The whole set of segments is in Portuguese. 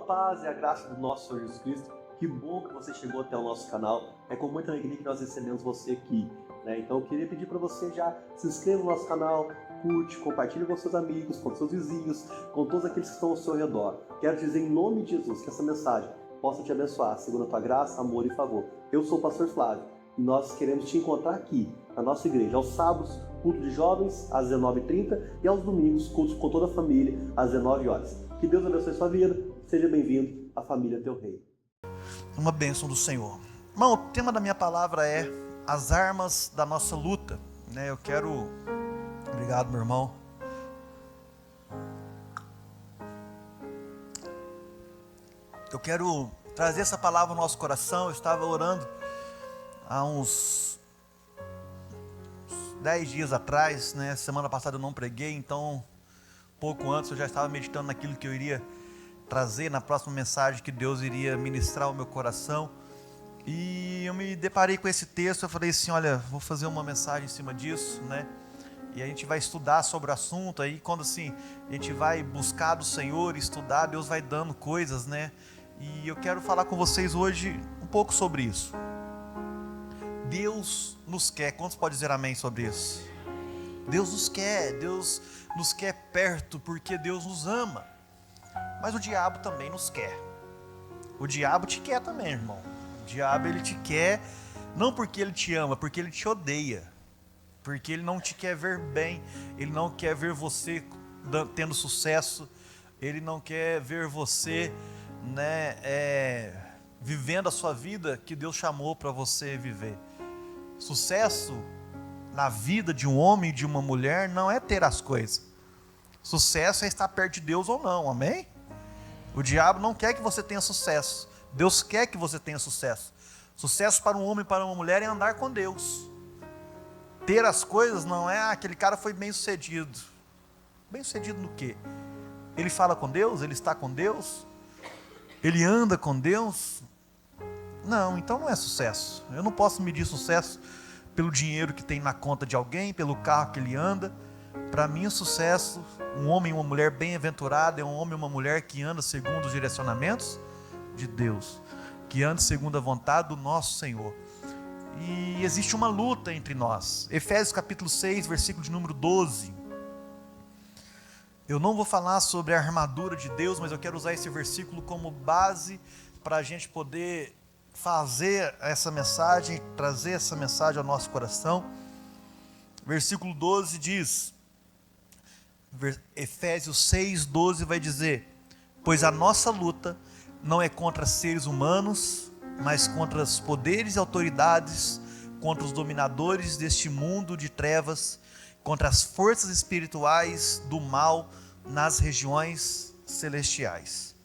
paz e a graça do nosso Senhor Jesus Cristo. Que bom que você chegou até o nosso canal. É com muita alegria que nós recebemos você aqui, né? Então eu queria pedir para você já se inscreva no nosso canal, curte, compartilhe com seus amigos, com seus vizinhos, com todos aqueles que estão ao seu redor. Quero dizer em nome de Jesus que essa mensagem possa te abençoar, segundo a tua graça, amor e favor. Eu sou o pastor Flávio e nós queremos te encontrar aqui, na nossa igreja, aos sábados, culto de jovens, às 19h30 e aos domingos, cultos com toda a família, às 19 horas. Que Deus abençoe sua vida, seja bem-vindo à família Teu Rei. Uma bênção do Senhor. Irmão, o tema da minha palavra é as armas da nossa luta, né? Obrigado, meu irmão. Eu quero trazer essa palavra ao nosso coração. Eu estava orando há uns 10 dias atrás, né? Semana passada eu não preguei, então pouco antes eu já estava meditando naquilo que eu iria trazer na próxima mensagem que Deus iria ministrar ao meu coração. E eu me deparei com esse texto, eu falei assim, olha, vou fazer uma mensagem em cima disso, né? E a gente vai estudar sobre o assunto, aí quando assim, a gente vai buscar do Senhor, estudar, Deus vai dando coisas, né? E eu quero falar com vocês hoje um pouco sobre isso. Deus nos quer, quantos podem dizer amém sobre isso? Deus nos quer perto porque Deus nos ama. Mas o diabo também nos quer. O diabo te quer também, irmão. O diabo, ele te quer, não porque ele te ama, porque ele te odeia. Porque ele não te quer ver bem, ele não quer ver você tendo sucesso, ele não quer ver você, né, vivendo a sua vida que Deus chamou para você viver. Sucesso na vida de um homem e de uma mulher não é ter as coisas. Sucesso é estar perto de Deus ou não, amém? O diabo não quer que você tenha sucesso. Deus quer que você tenha sucesso. Sucesso para um homem e para uma mulher é andar com Deus. Ter as coisas não é aquele cara foi bem sucedido. Bem sucedido no quê? Ele fala com Deus? Ele está com Deus? Ele anda com Deus? Não, então não é sucesso. Eu não posso medir sucesso pelo dinheiro que tem na conta de alguém, pelo carro que ele anda. Para mim o sucesso, um homem e uma mulher bem-aventurado é um homem e uma mulher que anda segundo os direcionamentos de Deus, que anda segundo a vontade do nosso Senhor. E existe uma luta entre nós. Efésios capítulo 6, versículo de número 12. Eu não vou falar sobre a armadura de Deus, mas eu quero usar esse versículo como base para a gente poder fazer essa mensagem, trazer essa mensagem ao nosso coração. Versículo 12 diz, Efésios 6, 12 vai dizer: pois a nossa luta não é contra seres humanos, mas contra os poderes e autoridades, contra os dominadores deste mundo de trevas, contra as forças espirituais do mal nas regiões celestiais.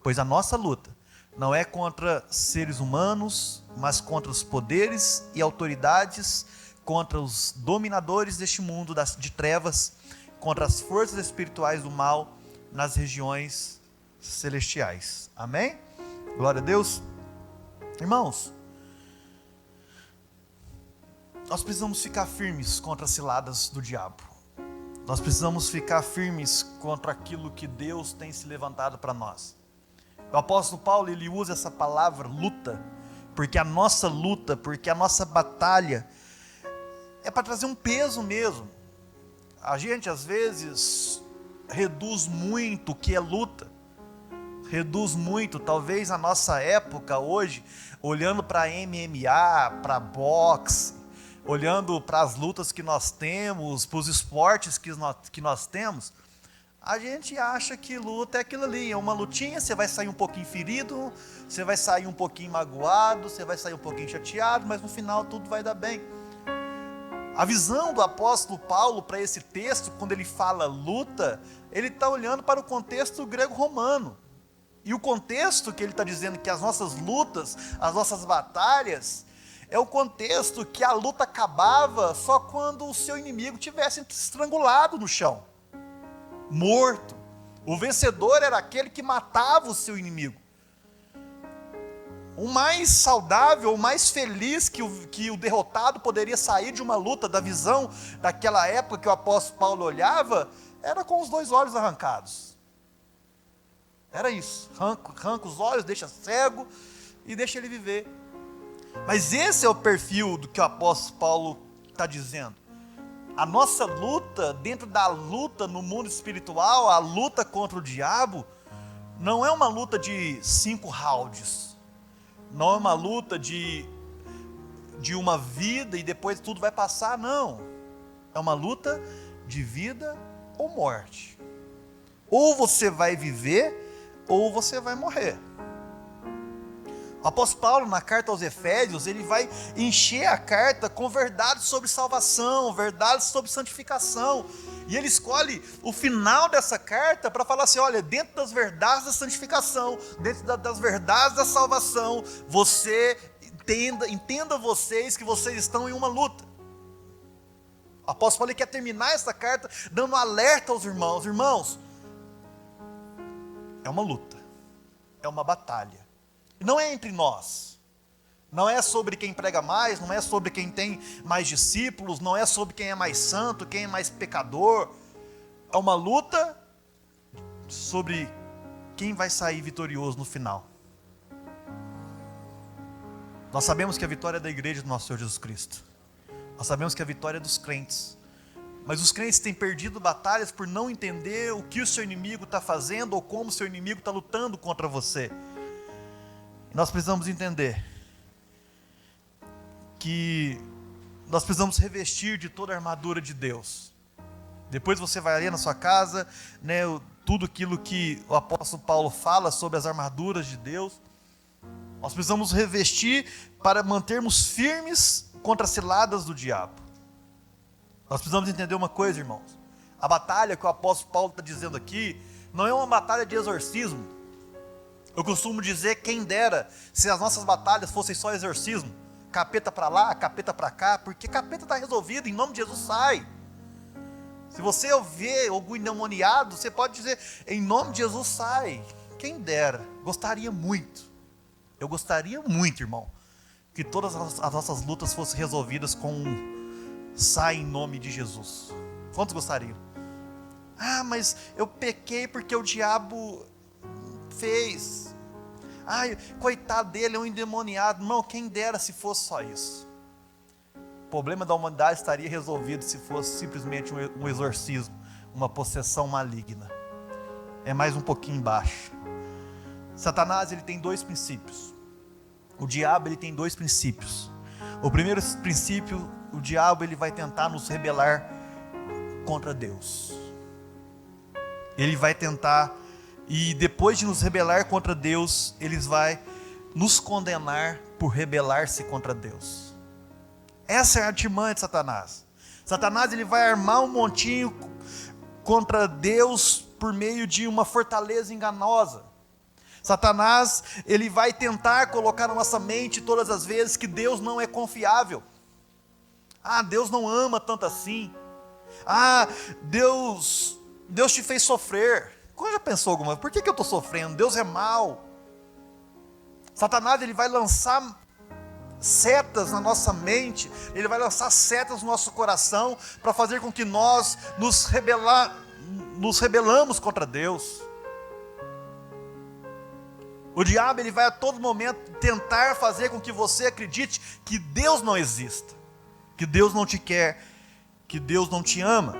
Pois a nossa luta não é contra seres humanos, mas contra os poderes e autoridades, contra os dominadores deste mundo de trevas, contra as forças espirituais do mal nas regiões celestiais. Amém? Glória a Deus. Irmãos, nós precisamos ficar firmes contra as ciladas do diabo. Nós precisamos ficar firmes contra aquilo que Deus tem se levantado para nós. O apóstolo Paulo, ele usa essa palavra luta, porque a nossa luta, porque a nossa batalha é para trazer um peso mesmo. A gente às vezes reduz muito o que é luta. Reduz muito, talvez a nossa época hoje, olhando para MMA, para boxe, olhando para as lutas que nós temos, para os esportes que nós temos, a gente acha que luta é aquilo ali, é uma lutinha, você vai sair um pouquinho ferido, você vai sair um pouquinho magoado, você vai sair um pouquinho chateado, mas no final tudo vai dar bem. A visão do apóstolo Paulo para esse texto, quando ele fala luta, ele está olhando para o contexto grego-romano. E o contexto que ele está dizendo que as nossas lutas, as nossas batalhas, é o contexto que a luta acabava só quando o seu inimigo tivesse estrangulado no chão, morto. O vencedor era aquele que matava o seu inimigo. O mais saudável, o mais feliz que o derrotado poderia sair de uma luta, da visão daquela época que o apóstolo Paulo olhava, era com os 2 olhos arrancados. Era isso. Arranca os olhos, deixa cego e deixa ele viver. Mas esse é o perfil do que o apóstolo Paulo está dizendo. A nossa luta, dentro da luta no mundo espiritual, a luta contra o diabo, não é uma luta de 5 rounds. Não é uma luta de uma vida e depois tudo vai passar, não. É uma luta de vida ou morte. Ou você vai viver, ou você vai morrer. O apóstolo Paulo, na carta aos Efésios, ele vai encher a carta com verdades sobre salvação, verdades sobre santificação. E ele escolhe o final dessa carta para falar assim, olha, dentro das verdades da santificação, dentro das verdades da salvação, entenda vocês que vocês estão em uma luta. O apóstolo Paulo quer terminar essa carta dando um alerta aos irmãos. Irmãos, é uma luta, é uma batalha. E não é entre nós. Não é sobre quem prega mais, não é sobre quem tem mais discípulos, não é sobre quem é mais santo, quem é mais pecador. É uma luta sobre quem vai sair vitorioso no final. Nós sabemos que a vitória é da igreja do nosso Senhor Jesus Cristo. Nós sabemos que a vitória é dos crentes. Mas os crentes têm perdido batalhas por não entender o que o seu inimigo está fazendo ou como o seu inimigo está lutando contra você. E nós precisamos entender que nós precisamos revestir de toda a armadura de Deus. Depois você vai ali na sua casa, né, tudo aquilo que o apóstolo Paulo fala sobre as armaduras de Deus. Nós precisamos revestir para mantermos firmes contra as ciladas do diabo. Nós precisamos entender uma coisa, irmãos. A batalha que o apóstolo Paulo está dizendo aqui não é uma batalha de exorcismo. Eu costumo dizer, quem dera se as nossas batalhas fossem só exorcismo. Capeta para lá, capeta para cá, porque capeta está resolvido, em nome de Jesus sai. Se você ouvir algum endemoniado, você pode dizer, em nome de Jesus sai. Quem dera, gostaria muito. Eu gostaria muito, irmão, que todas as nossas lutas fossem resolvidas com sai em nome de Jesus. Quantos gostariam? Ah, mas eu pequei porque o diabo fez. Ai, coitado dele, é um endemoniado. Não, quem dera se fosse só isso. O problema da humanidade estaria resolvido se fosse simplesmente um exorcismo, uma possessão maligna. É mais um pouquinho embaixo. Satanás, ele tem 2 princípios. O diabo, ele tem 2 princípios. O primeiro princípio, o diabo, ele vai tentar nos rebelar contra Deus. Ele vai tentar, e depois de nos rebelar contra Deus, ele vai nos condenar por rebelar-se contra Deus. Essa é a artimanha de Satanás. Satanás, ele vai armar um montinho contra Deus por meio de uma fortaleza enganosa. Satanás, ele vai tentar colocar na nossa mente todas as vezes que Deus não é confiável. Ah, Deus não ama tanto assim. Ah, Deus te fez sofrer. Quando já pensou alguma vez? Por que eu estou sofrendo? Deus é mau. Satanás, ele vai lançar setas na nossa mente, ele vai lançar setas no nosso coração para fazer com que nós nos rebelamos contra Deus. O diabo, ele vai a todo momento tentar fazer com que você acredite que Deus não exista, que Deus não te quer, que Deus não te ama.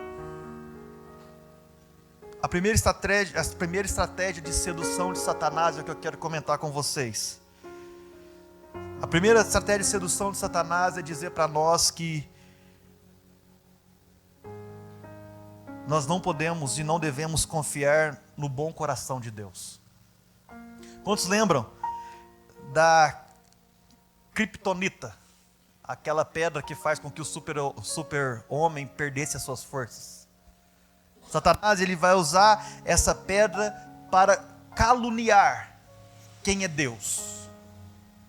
A primeira estratégia de sedução de Satanás é o que eu quero comentar com vocês. A primeira estratégia de sedução de Satanás é dizer para nós que nós não podemos e não devemos confiar no bom coração de Deus. Quantos lembram da Kryptonita? Aquela pedra que faz com que o super-homem perdesse as suas forças. Satanás, ele vai usar essa pedra para caluniar quem é Deus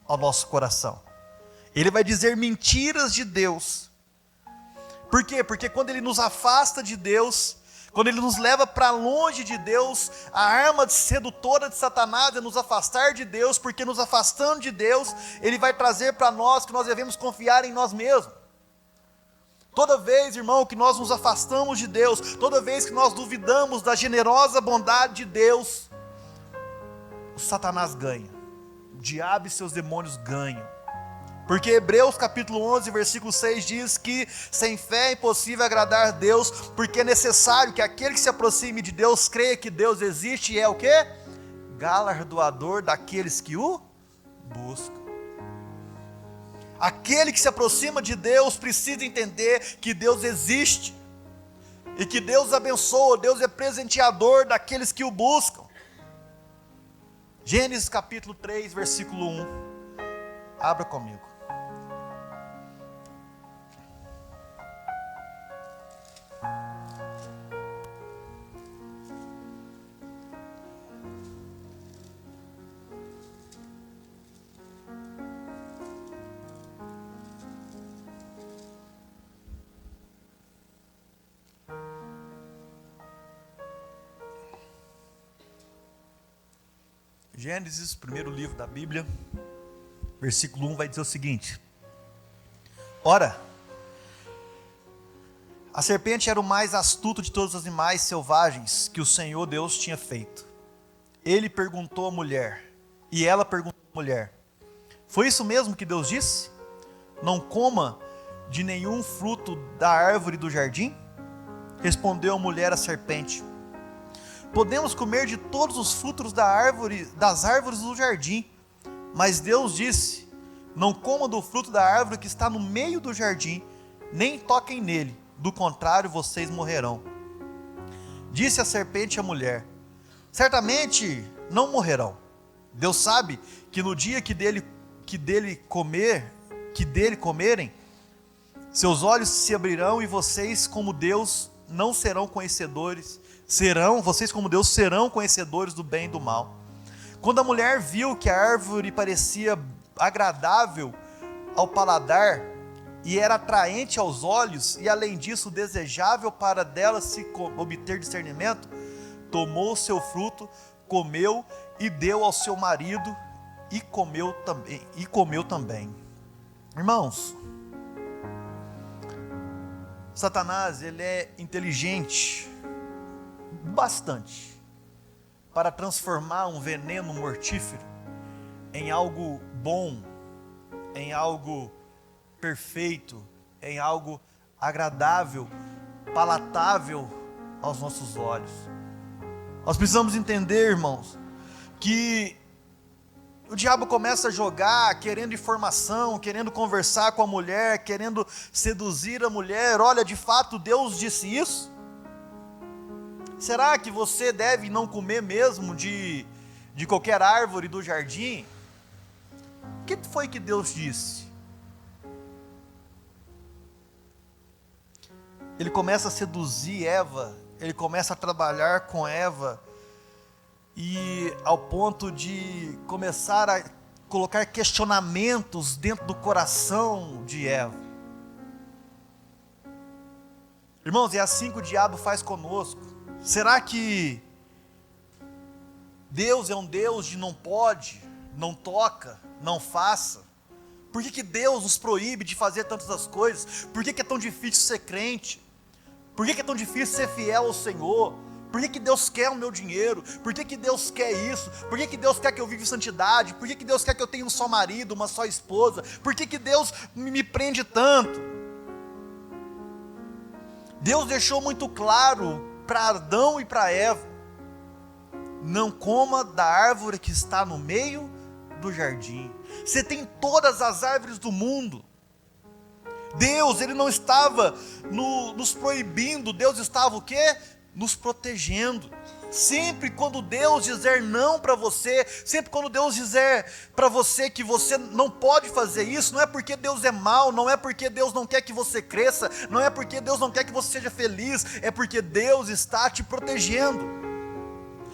ao nosso coração. Ele vai dizer mentiras de Deus. Por quê? Porque quando ele nos afasta de Deus, quando ele nos leva para longe de Deus, a arma sedutora de Satanás é nos afastar de Deus, porque nos afastando de Deus, ele vai trazer para nós que nós devemos confiar em nós mesmos. Toda vez, irmão, que nós nos afastamos de Deus, toda vez que nós duvidamos da generosa bondade de Deus, Satanás ganha. O diabo e seus demônios ganham. Porque Hebreus capítulo 11, versículo 6 diz que sem fé é impossível agradar a Deus, porque é necessário que aquele que se aproxime de Deus creia que Deus existe e é o quê? Galardoador daqueles que o buscam. Aquele que se aproxima de Deus precisa entender que Deus existe e que Deus abençoa, Deus é presenteador daqueles que o buscam. Gênesis capítulo 3, versículo 1. Abra comigo. Gênesis, primeiro livro da Bíblia, versículo 1 vai dizer o seguinte: Ora, a serpente era o mais astuto de todos os animais selvagens que o Senhor Deus tinha feito. Ele perguntou à mulher, e ela perguntou à mulher: Foi isso mesmo que Deus disse? Não coma de nenhum fruto da árvore do jardim? Respondeu a mulher à serpente: Podemos comer de todos os frutos das árvores do jardim. Mas Deus disse: Não comam do fruto da árvore que está no meio do jardim, nem toquem nele, do contrário vocês morrerão. Disse a serpente à mulher: Certamente não morrerão. Deus sabe que no dia que dele comerem, seus olhos se abrirão e vocês como Deus não serão conhecedores. Vocês como Deus serão conhecedores do bem e do mal. Quando a mulher viu que a árvore parecia agradável ao paladar e era atraente aos olhos e além disso desejável para dela se obter discernimento, tomou o seu fruto, comeu e deu ao seu marido e comeu também. Irmãos, Satanás, ele é inteligente bastante para transformar um veneno mortífero em algo bom, em algo perfeito, em algo agradável, palatável aos nossos olhos. Nós precisamos entender, irmãos, que o diabo começa a jogar, querendo informação, querendo conversar com a mulher, querendo seduzir a mulher. Olha, de fato Deus disse isso? Será que você deve não comer mesmo de qualquer árvore do jardim? O que foi que Deus disse? Ele começa a seduzir Eva, ele começa a trabalhar com Eva, e ao ponto de começar a colocar questionamentos dentro do coração de Eva. Irmãos, é assim que o diabo faz conosco. Será que Deus é um Deus de não pode, não toca, não faça? Por que Deus nos proíbe de fazer tantas coisas? Por que é tão difícil ser crente? Por que é tão difícil ser fiel ao Senhor? Por que Deus quer o meu dinheiro? Por que Deus quer isso? Por que Deus quer que eu viva em santidade? Por que Deus quer que eu tenha um só marido, uma só esposa? Por que Deus me prende tanto? Deus deixou muito claro para Adão e para Eva: não coma da árvore que está no meio do jardim. Você tem todas as árvores do mundo. Deus, ele não estava nos proibindo, Deus estava o quê? Nos protegendo. Sempre quando Deus dizer não para você, sempre quando Deus dizer para você que você não pode fazer isso, não é porque Deus é mau, não é porque Deus não quer que você cresça, não é porque Deus não quer que você seja feliz, é porque Deus está te protegendo.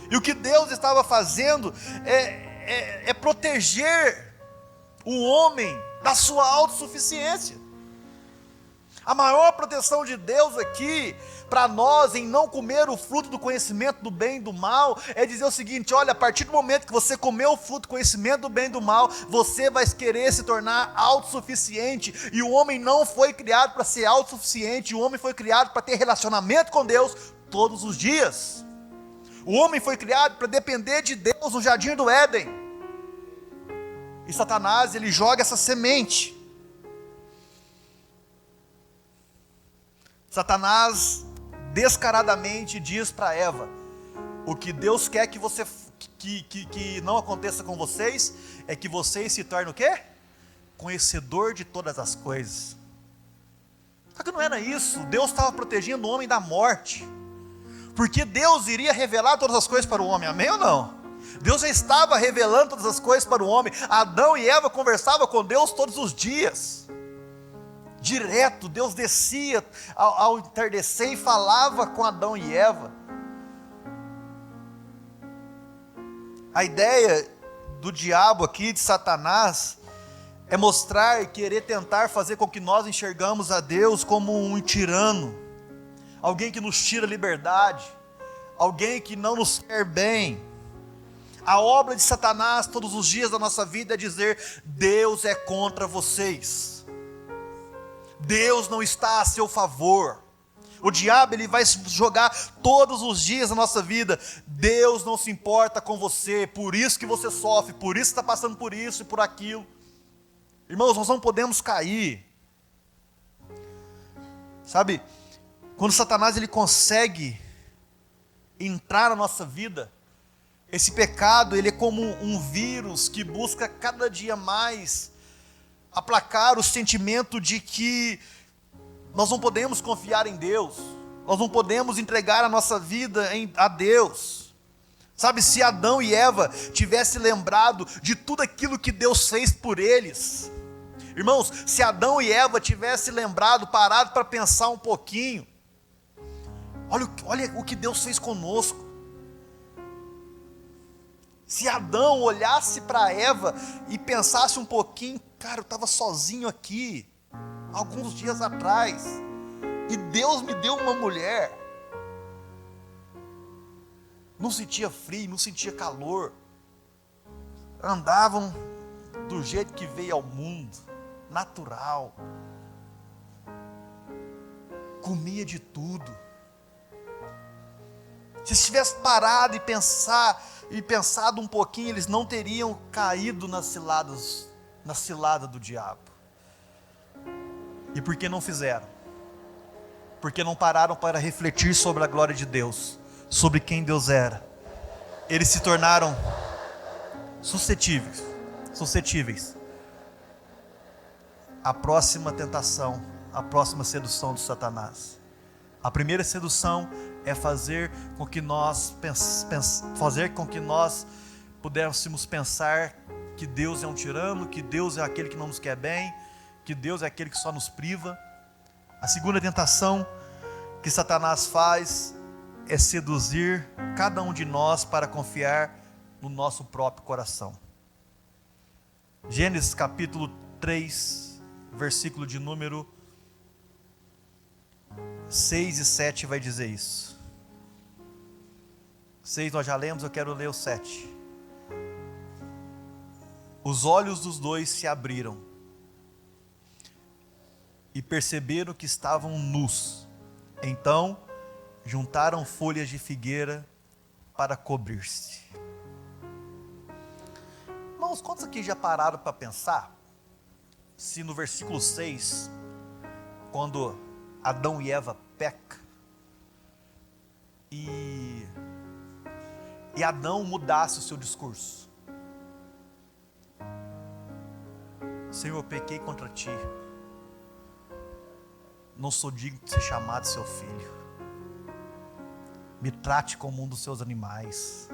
E o que Deus estava fazendo é proteger o homem da sua autossuficiência. A maior proteção de Deus aqui para nós em não comer o fruto do conhecimento do bem e do mal é dizer o seguinte: olha, a partir do momento que você comer o fruto do conhecimento do bem e do mal, você vai querer se tornar autossuficiente. E o homem não foi criado para ser autossuficiente, o homem foi criado para ter relacionamento com Deus todos os dias. O homem foi criado para depender de Deus no jardim do Éden. E Satanás, ele joga essa semente. Satanás descaradamente diz para Eva: o que Deus quer que você que não aconteça com vocês é que vocês se tornem o quê? Conhecedor de todas as coisas. Só que não era isso. Deus estava protegendo o homem da morte, porque Deus iria revelar todas as coisas para o homem, amém ou não? Deus já estava revelando todas as coisas para o homem. Adão e Eva conversavam com Deus todos os dias, direto. Deus descia ao entardecer e falava com Adão e Eva. A ideia do diabo aqui, de Satanás, é mostrar, querer tentar fazer com que nós enxergamos a Deus como um tirano, alguém que nos tira a liberdade, alguém que não nos quer bem. A obra de Satanás todos os dias da nossa vida é dizer: Deus é contra vocês, Deus não está a seu favor. O diabo, ele vai jogar todos os dias na nossa vida: Deus não se importa com você, por isso que você sofre, por isso que está passando por isso e por aquilo. Irmãos, nós não podemos cair. Sabe, quando Satanás ele consegue entrar na nossa vida, esse pecado, ele é como um vírus que busca cada dia mais aplacar o sentimento de que nós não podemos confiar em Deus, nós não podemos entregar a nossa vida a Deus. Sabe, se Adão e Eva tivessem lembrado de tudo aquilo que Deus fez por eles, irmãos, se Adão e Eva tivessem lembrado, parado para pensar um pouquinho, olha o que Deus fez conosco. Se Adão olhasse para Eva e pensasse um pouquinho: cara, eu estava sozinho aqui alguns dias atrás, e Deus me deu uma mulher. Não sentia frio, não sentia calor, andavam do jeito que veio ao mundo, natural, comia de tudo. Se tivesse parado e pensado um pouquinho, eles não teriam caído na cilada do diabo. E por que não fizeram? Porque não pararam para refletir sobre a glória de Deus, sobre quem Deus era. Eles se tornaram suscetíveis à próxima tentação, à próxima sedução de Satanás. A primeira sedução é fazer com que nós pudéssemos pensar que Deus é um tirano, que Deus é aquele que não nos quer bem, que Deus é aquele que só nos priva. A segunda tentação que Satanás faz é seduzir cada um de nós para confiar no nosso próprio coração. Gênesis capítulo 3, versículo de número 6 e 7 vai dizer isso. 6 nós já lemos, eu quero ler o 7. Os olhos dos dois se abriram e perceberam que estavam nus. Então juntaram folhas de figueira para cobrir-se. Irmãos, quantos aqui já pararam para pensar se no versículo 6, quando Adão e Eva pecam, e Adão mudasse o seu discurso: Senhor, eu pequei contra ti, não sou digno de ser chamado seu filho, me trate como um dos seus animais.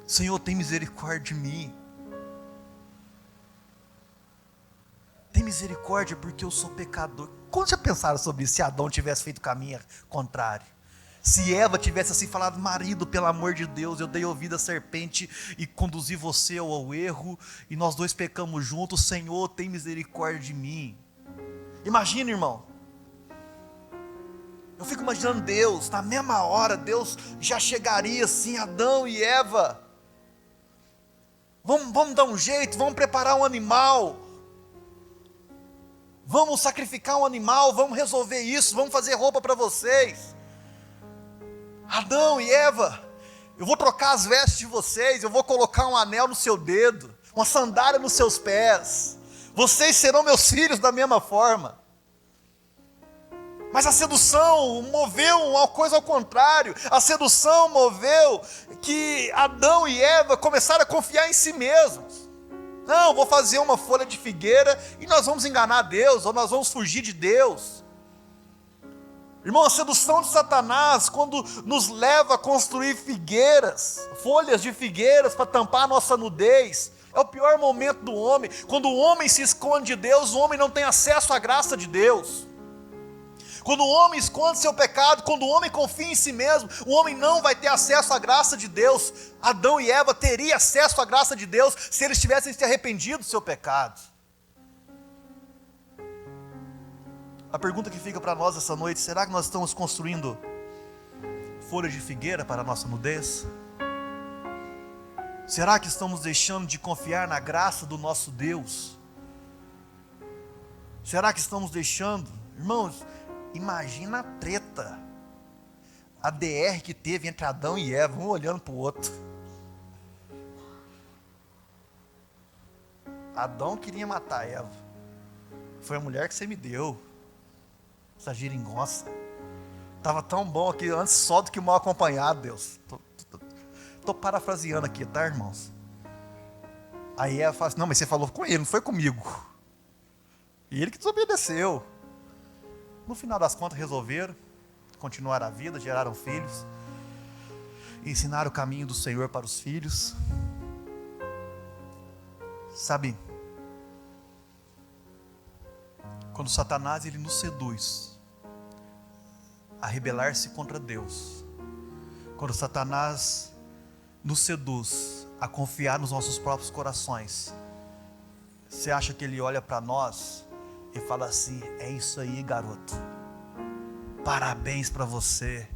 Senhor, tem misericórdia de mim, tem misericórdia porque eu sou pecador. Quantos já pensaram sobre isso? Se Adão tivesse feito o caminho contrário, se Eva tivesse assim falado: marido, pelo amor de Deus, eu dei ouvido à serpente e conduzi você ao erro, e nós dois pecamos juntos, Senhor, tem misericórdia de mim. Imagina, irmão, eu fico imaginando Deus, na mesma hora, Deus já chegaria assim: Adão e Eva, vamos dar um jeito, vamos preparar um animal, vamos sacrificar um animal, vamos resolver isso, vamos fazer roupa para vocês. Adão e Eva, eu vou trocar as vestes de vocês, eu vou colocar um anel no seu dedo, uma sandália nos seus pés, vocês serão meus filhos da mesma forma. Mas a sedução moveu uma coisa ao contrário. A sedução moveu que Adão e Eva começaram a confiar em si mesmos. Não, vou fazer uma folha de figueira e nós vamos enganar Deus, ou nós vamos fugir de Deus. Irmão, a sedução de Satanás, quando nos leva a construir figueiras, folhas de figueiras para tampar a nossa nudez, é o pior momento do homem. Quando o homem se esconde de Deus, o homem não tem acesso à graça de Deus. Quando o homem esconde seu pecado, quando o homem confia em si mesmo, o homem não vai ter acesso à graça de Deus. Adão e Eva teriam acesso à graça de Deus se eles tivessem se arrependido do seu pecado. A pergunta que fica para nós essa noite: será que nós estamos construindo folhas de figueira para a nossa nudez? Será que estamos deixando de confiar na graça do nosso Deus? Será que estamos deixando, irmãos, imagina a treta, a DR que teve entre Adão e Eva, um olhando para o outro. Adão queria matar Eva. Foi a mulher que você me deu, essa geringonça. Estava tão bom aqui, antes só do que mal acompanhado, Deus. Estou parafraseando aqui, tá, irmãos? Aí Eva fala assim: não, mas você falou com ele, não foi comigo. E ele que desobedeceu. No final das contas resolveram, continuaram a vida, geraram filhos, ensinaram o caminho do Senhor para os filhos. Sabe, quando Satanás ele nos seduz a rebelar-se contra Deus, quando Satanás nos seduz a confiar nos nossos próprios corações, você acha que ele olha para nós e fala assim: é isso aí, garoto, parabéns para você,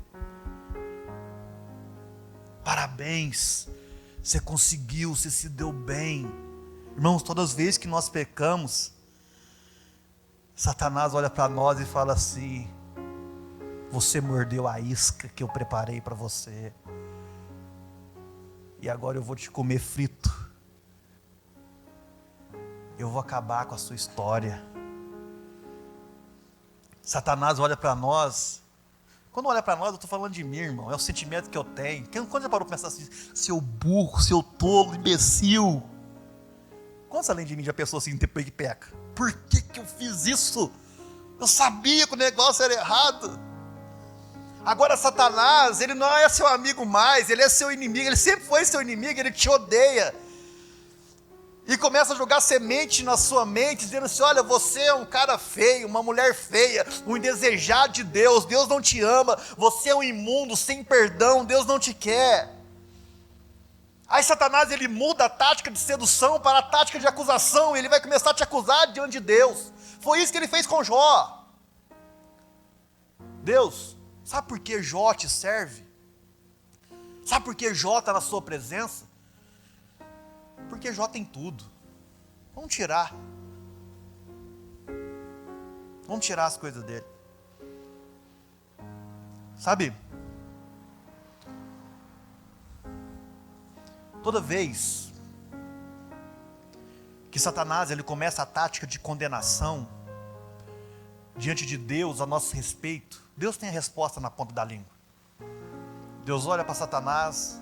parabéns, você conseguiu, você se deu bem. Irmãos, todas as vezes que nós pecamos, Satanás olha para nós e fala assim: você mordeu a isca que eu preparei para você, e agora eu vou te comer frito, eu vou acabar com a sua história. Satanás olha para nós. Quando olha para nós, eu estou falando de mim, irmão. É o sentimento que eu tenho. Quando já parou para pensar assim: seu burro, seu tolo, imbecil? Quantos além de mim já pensou assim, depois que peca? Por que eu fiz isso? Eu sabia que o negócio era errado. Agora Satanás, ele não é seu amigo mais, ele é seu inimigo. Ele sempre foi seu inimigo, ele te odeia. E começa a jogar semente na sua mente, dizendo assim: olha, você é um cara feio, uma mulher feia, um indesejado de Deus, Deus não te ama, você é um imundo, sem perdão, Deus não te quer. Aí Satanás ele muda a tática de sedução para a tática de acusação, ele vai começar a te acusar diante de Deus. Foi isso que ele fez com Jó. Deus, sabe por que Jó te serve? Sabe por que Jó está na sua presença? Porque Jó tem tudo. Vamos tirar as coisas dele. Sabe, toda vez que Satanás ele começa a tática de condenação diante de Deus a nosso respeito, Deus tem a resposta na ponta da língua. Deus olha para Satanás,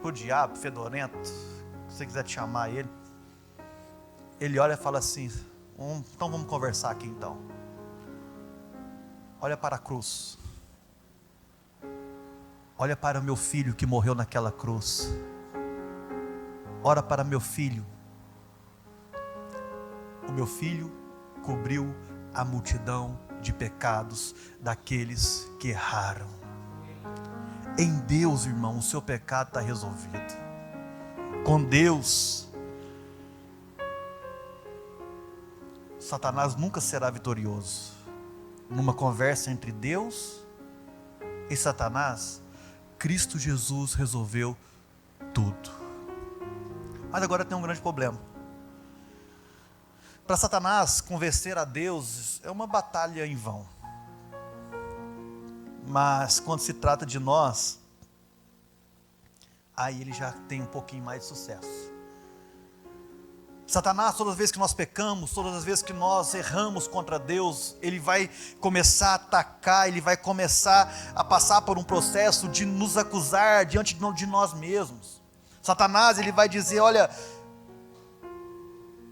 para o diabo fedorento, se você quiser te chamar ele, ele olha e fala assim: então vamos conversar aqui então. Olha para a cruz. Olha para o meu filho que morreu naquela cruz. Ora para meu filho. O meu filho cobriu a multidão de pecados daqueles que erraram. Em Deus, irmão, o seu pecado está resolvido. Com Deus, Satanás nunca será vitorioso. Numa conversa entre Deus e Satanás, Cristo Jesus resolveu tudo. Mas agora tem um grande problema. Para Satanás convencer a Deus é uma batalha em vão. Mas quando se trata de nós, aí ele já tem um pouquinho mais de sucesso. Satanás, todas as vezes que nós pecamos, todas as vezes que nós erramos contra Deus, ele vai começar a atacar, ele vai começar a passar por um processo de nos acusar diante de nós mesmos. Satanás, ele vai dizer, olha,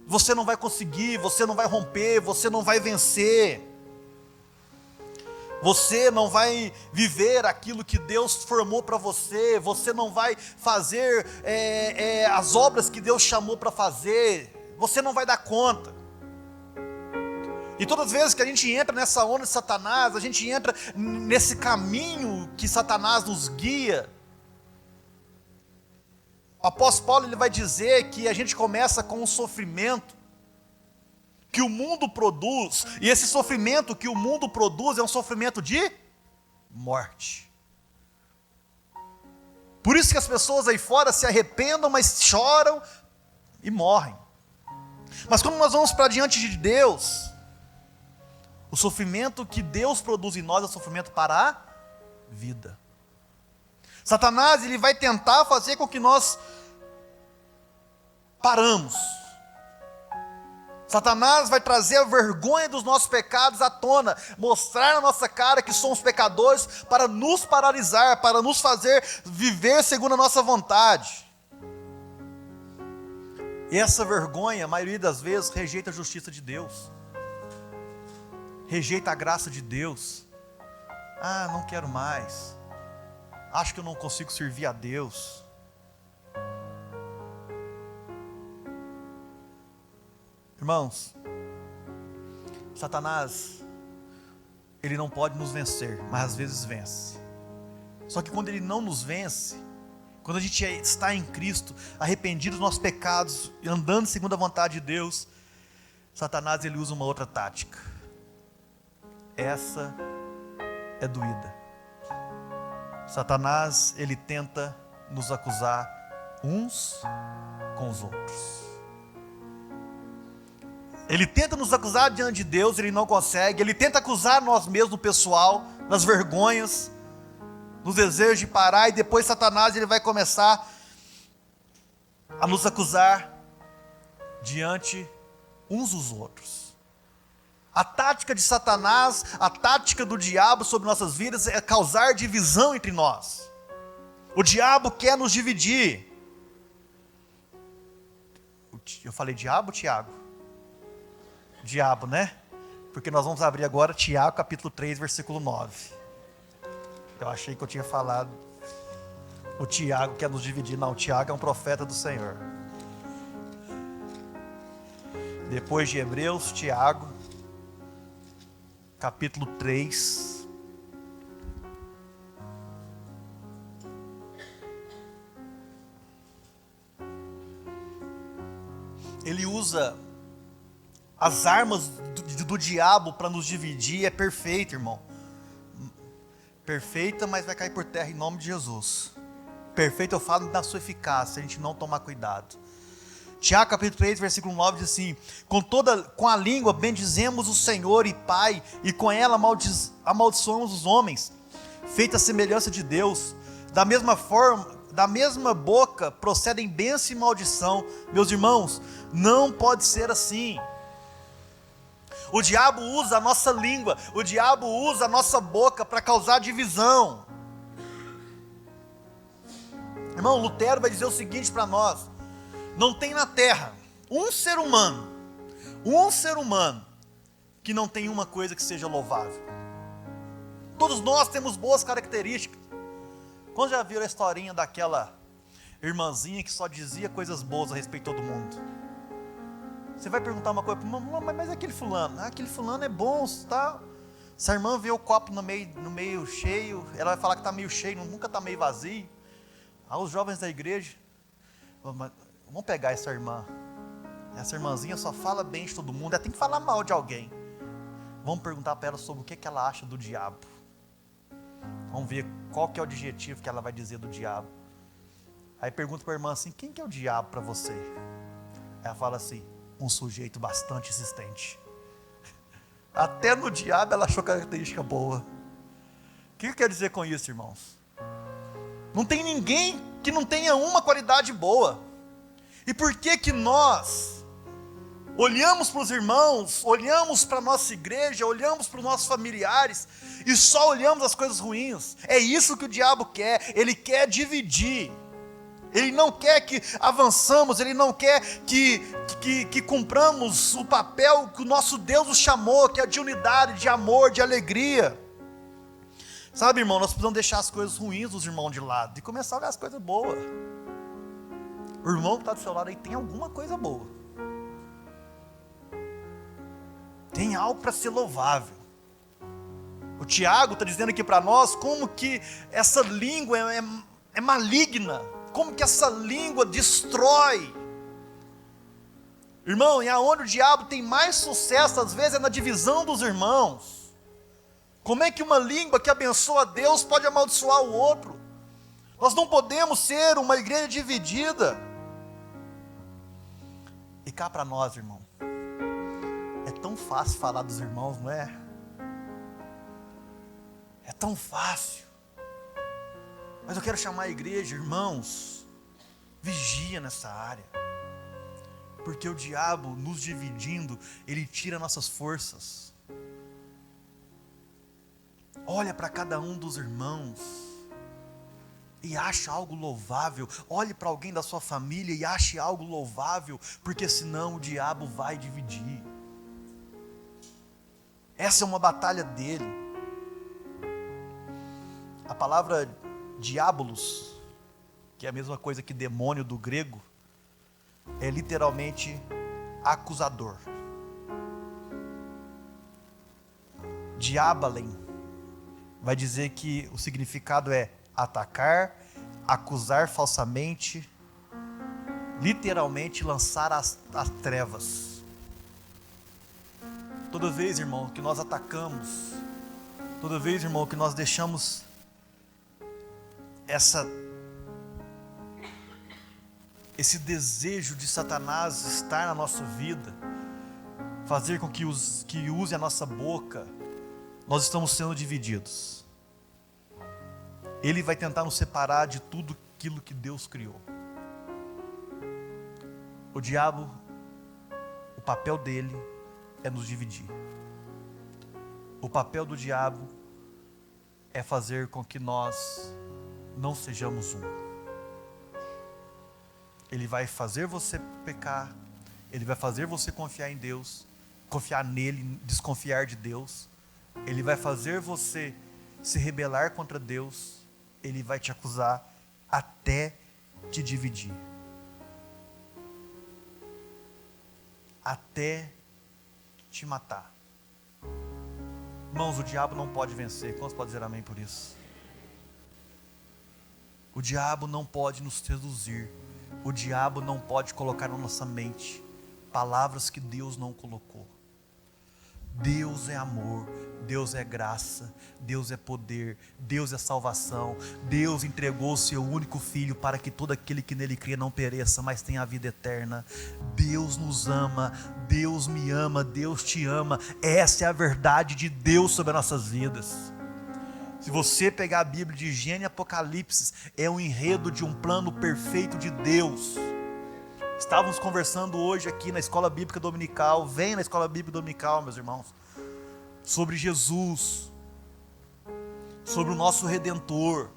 você não vai conseguir, você não vai romper, você não vai vencer, você não vai viver aquilo que Deus formou para você, você não vai fazer as obras que Deus chamou para fazer, você não vai dar conta. E todas as vezes que a gente entra nessa onda de Satanás, a gente entra nesse caminho que Satanás nos guia. O apóstolo Paulo, ele vai dizer que a gente começa com um sofrimento que o mundo produz, e esse sofrimento que o mundo produz é um sofrimento de morte. Por isso que as pessoas aí fora se arrependam, mas choram e morrem. Mas quando nós vamos para diante de Deus, o sofrimento que Deus produz em nós é o sofrimento para a vida. Satanás, ele vai tentar fazer com que nós paramos. Satanás vai trazer a vergonha dos nossos pecados à tona, mostrar na nossa cara que somos pecadores para nos paralisar, para nos fazer viver segundo a nossa vontade. E essa vergonha, a maioria das vezes, rejeita a justiça de Deus, rejeita a graça de Deus. Ah, não quero mais, acho que eu não consigo servir a Deus. Irmãos, Satanás, ele não pode nos vencer, mas às vezes vence. Só que quando ele não nos vence, quando a gente está em Cristo, arrependido dos nossos pecados, e andando segundo a vontade de Deus, Satanás, ele usa uma outra tática. Essa é doída. Satanás, ele tenta nos acusar uns com os outros. Ele tenta nos acusar diante de Deus, ele não consegue. Ele tenta acusar nós mesmos, o pessoal, nas vergonhas, nos desejos de parar. E depois Satanás, ele vai começar a nos acusar diante uns dos outros. A tática de Satanás, a tática do diabo sobre nossas vidas é causar divisão entre nós. O diabo quer nos dividir. Eu falei diabo, Tiago? Diabo, né? Porque nós vamos abrir agora Tiago capítulo 3, versículo 9. Eu achei que eu tinha falado o Tiago quer nos dividir. Não, o Tiago é um profeta do Senhor. Depois de Hebreus, Tiago capítulo 3. Ele usa as armas do diabo para nos dividir. É perfeito, irmão. Perfeita, mas vai cair por terra em nome de Jesus. Perfeito, eu falo da sua eficácia, se a gente não tomar cuidado. Tiago capítulo 3, versículo 9 diz assim: com a língua bendizemos o Senhor e Pai, e com ela amaldiçoamos os homens, feita a semelhança de Deus. Da mesma forma, da mesma boca procedem bênção e maldição. Meus irmãos, não pode ser assim. O diabo usa a nossa língua, o diabo usa a nossa boca para causar divisão. Irmão, Lutero vai dizer o seguinte para nós: não tem na terra um ser humano que não tem uma coisa que seja louvável. Todos nós temos boas características. Quando já viram a historinha daquela irmãzinha que só dizia coisas boas a respeito de todo mundo? Você vai perguntar uma coisa, mas aquele fulano? Aquele fulano é bom, tá? Se a irmã vê o copo no meio cheio, ela vai falar que está meio cheio, nunca está meio vazio. Os jovens da igreja, vamos pegar essa irmã. Essa irmãzinha só fala bem de todo mundo, ela tem que falar mal de alguém. Vamos perguntar para ela sobre o que ela acha do diabo. Vamos ver qual que é o adjetivo que ela vai dizer do diabo. Aí pergunta para a irmã assim: quem que é o diabo para você? Ela fala assim: um sujeito bastante insistente. Até no diabo ela achou característica boa. O que quer dizer com isso, irmãos? Não tem ninguém que não tenha uma qualidade boa. E por que que nós olhamos para os irmãos, olhamos para a nossa igreja, olhamos para os nossos familiares e só olhamos as coisas ruins? É isso que o diabo quer, ele quer dividir. Ele não quer que avançamos, ele não quer que cumpramos o papel que o nosso Deus nos chamou, que é de unidade, de amor, de alegria. Sabe, irmão, nós precisamos deixar as coisas ruins dos irmãos de lado e começar a olhar as coisas boas. O irmão que está do seu lado aí tem alguma coisa boa. Tem algo para ser louvável. O Tiago está dizendo aqui para nós como que essa língua é maligna, como que essa língua destrói. Irmão, e aonde o diabo tem mais sucesso, às vezes, é na divisão dos irmãos. Como é que uma língua que abençoa a Deus pode amaldiçoar o outro? Nós não podemos ser uma igreja dividida. E cá para nós, irmão, é tão fácil falar dos irmãos, não é? É tão fácil. Mas eu quero chamar a igreja, irmãos, vigia nessa área. Porque o diabo, nos dividindo, ele tira nossas forças. Olha para cada um dos irmãos e acha algo louvável. Olhe para alguém da sua família e ache algo louvável, porque senão o diabo vai dividir. Essa é uma batalha dele. A palavra diabolos, que é a mesma coisa que demônio do grego, é literalmente acusador. Diabalem vai dizer que o significado é atacar, acusar falsamente, literalmente lançar as trevas. Toda vez, irmão, que nós atacamos, toda vez, irmão, que nós deixamos esse desejo de Satanás estar na nossa vida, fazer com que use a nossa boca, nós estamos sendo divididos. Ele vai tentar nos separar de tudo aquilo que Deus criou. O diabo, o papel dele é nos dividir. O papel do diabo é fazer com que nós não sejamos um. Ele vai fazer você pecar, ele vai fazer você confiar em Deus, confiar nele, desconfiar de Deus. Ele vai fazer você se rebelar contra Deus, ele vai te acusar até te dividir. Até te matar. Irmãos, o diabo não pode vencer. Quantos podem dizer amém por isso? O diabo não pode nos seduzir. O diabo não pode colocar na nossa mente palavras que Deus não colocou. Deus é amor, Deus é graça, Deus é poder, Deus é salvação. Deus entregou o seu único Filho para que todo aquele que nele crê não pereça, mas tenha a vida eterna. Deus nos ama, Deus me ama, Deus te ama. Essa é a verdade de Deus sobre as nossas vidas. Se você pegar a Bíblia de Gênesis e Apocalipse, é um enredo de um plano perfeito de Deus. Estávamos conversando hoje aqui na Escola Bíblica Dominical, venha na Escola Bíblica Dominical, meus irmãos, sobre Jesus, sobre o nosso Redentor.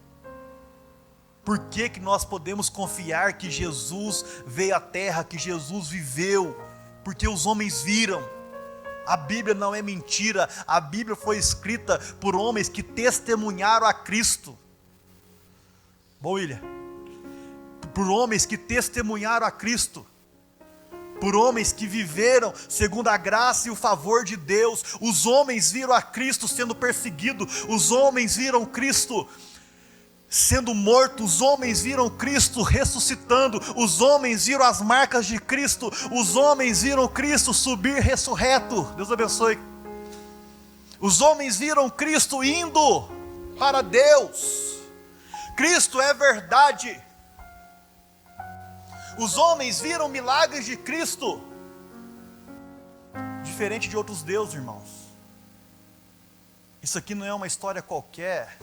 Por que que nós podemos confiar que Jesus veio à terra, que Jesus viveu? Porque os homens viram. A Bíblia não é mentira, a Bíblia foi escrita por homens que testemunharam a Cristo. Bom, William, por homens que testemunharam a Cristo, por homens que viveram segundo a graça e o favor de Deus. Os homens viram a Cristo sendo perseguido, os homens viram Cristo sendo morto, os homens viram Cristo ressuscitando, os homens viram as marcas de Cristo, os homens viram Cristo subir ressurreto. Deus abençoe. Os homens viram Cristo indo para Deus. Cristo é verdade. Os homens viram milagres de Cristo, diferente de outros deuses, irmãos. Isso aqui não é uma história qualquer.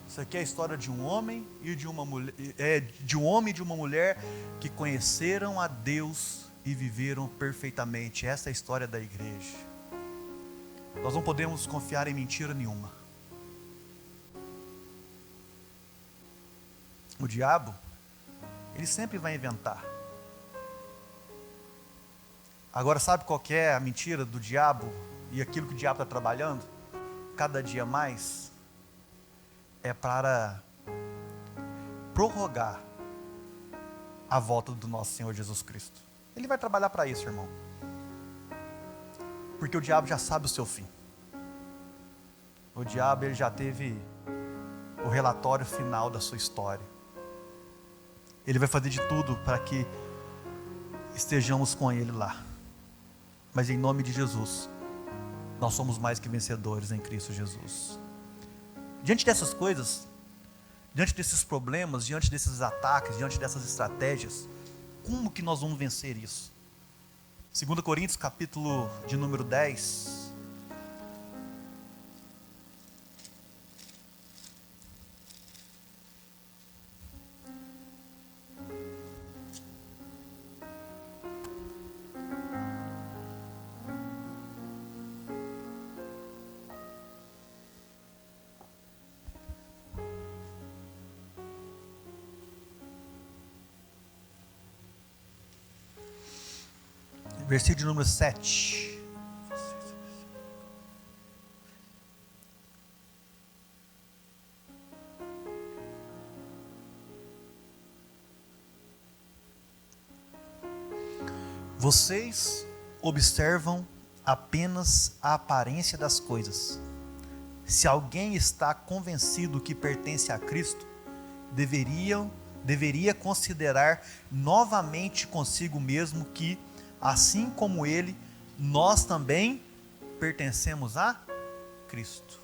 Isso aqui é a história de um homem e de uma mulher, de um homem e de uma mulher que conheceram a Deus e viveram perfeitamente. Essa é a história da igreja. Nós não podemos confiar em mentira nenhuma. O diabo, ele sempre vai inventar. Agora, sabe qual que é a mentira do diabo e aquilo que o diabo está trabalhando? Cada dia mais é para prorrogar a volta do nosso Senhor Jesus Cristo. Ele vai trabalhar para isso, irmão. Porque o diabo já sabe o seu fim. O diabo, ele já teve o relatório final da sua história. Ele vai fazer de tudo para que estejamos com ele lá. Mas em nome de Jesus, nós somos mais que vencedores em Cristo Jesus. Diante dessas coisas, diante desses problemas, diante desses ataques, diante dessas estratégias, como que nós vamos vencer isso? 2 Coríntios, capítulo de número 10. Versículo de número 7. Vocês observam apenas a aparência das coisas. Se alguém está convencido que pertence a Cristo, deveria considerar novamente consigo mesmo que, assim como ele, nós também pertencemos a Cristo.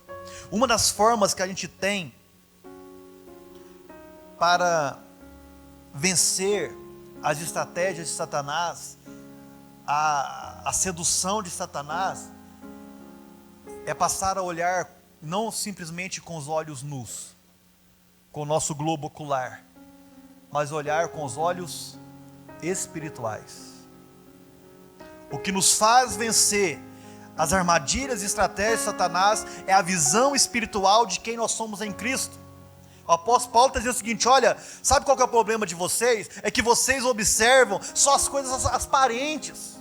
Uma das formas que a gente tem para vencer as estratégias de Satanás, a sedução de Satanás, é passar a olhar não simplesmente com os olhos nus, com o nosso globo ocular, mas olhar com os olhos espirituais. O que nos faz vencer as armadilhas e estratégias de Satanás é a visão espiritual de quem nós somos em Cristo. O apóstolo Paulo está dizendo o seguinte: olha, sabe qual que é o problema de vocês? É que vocês observam só as coisas aparentes.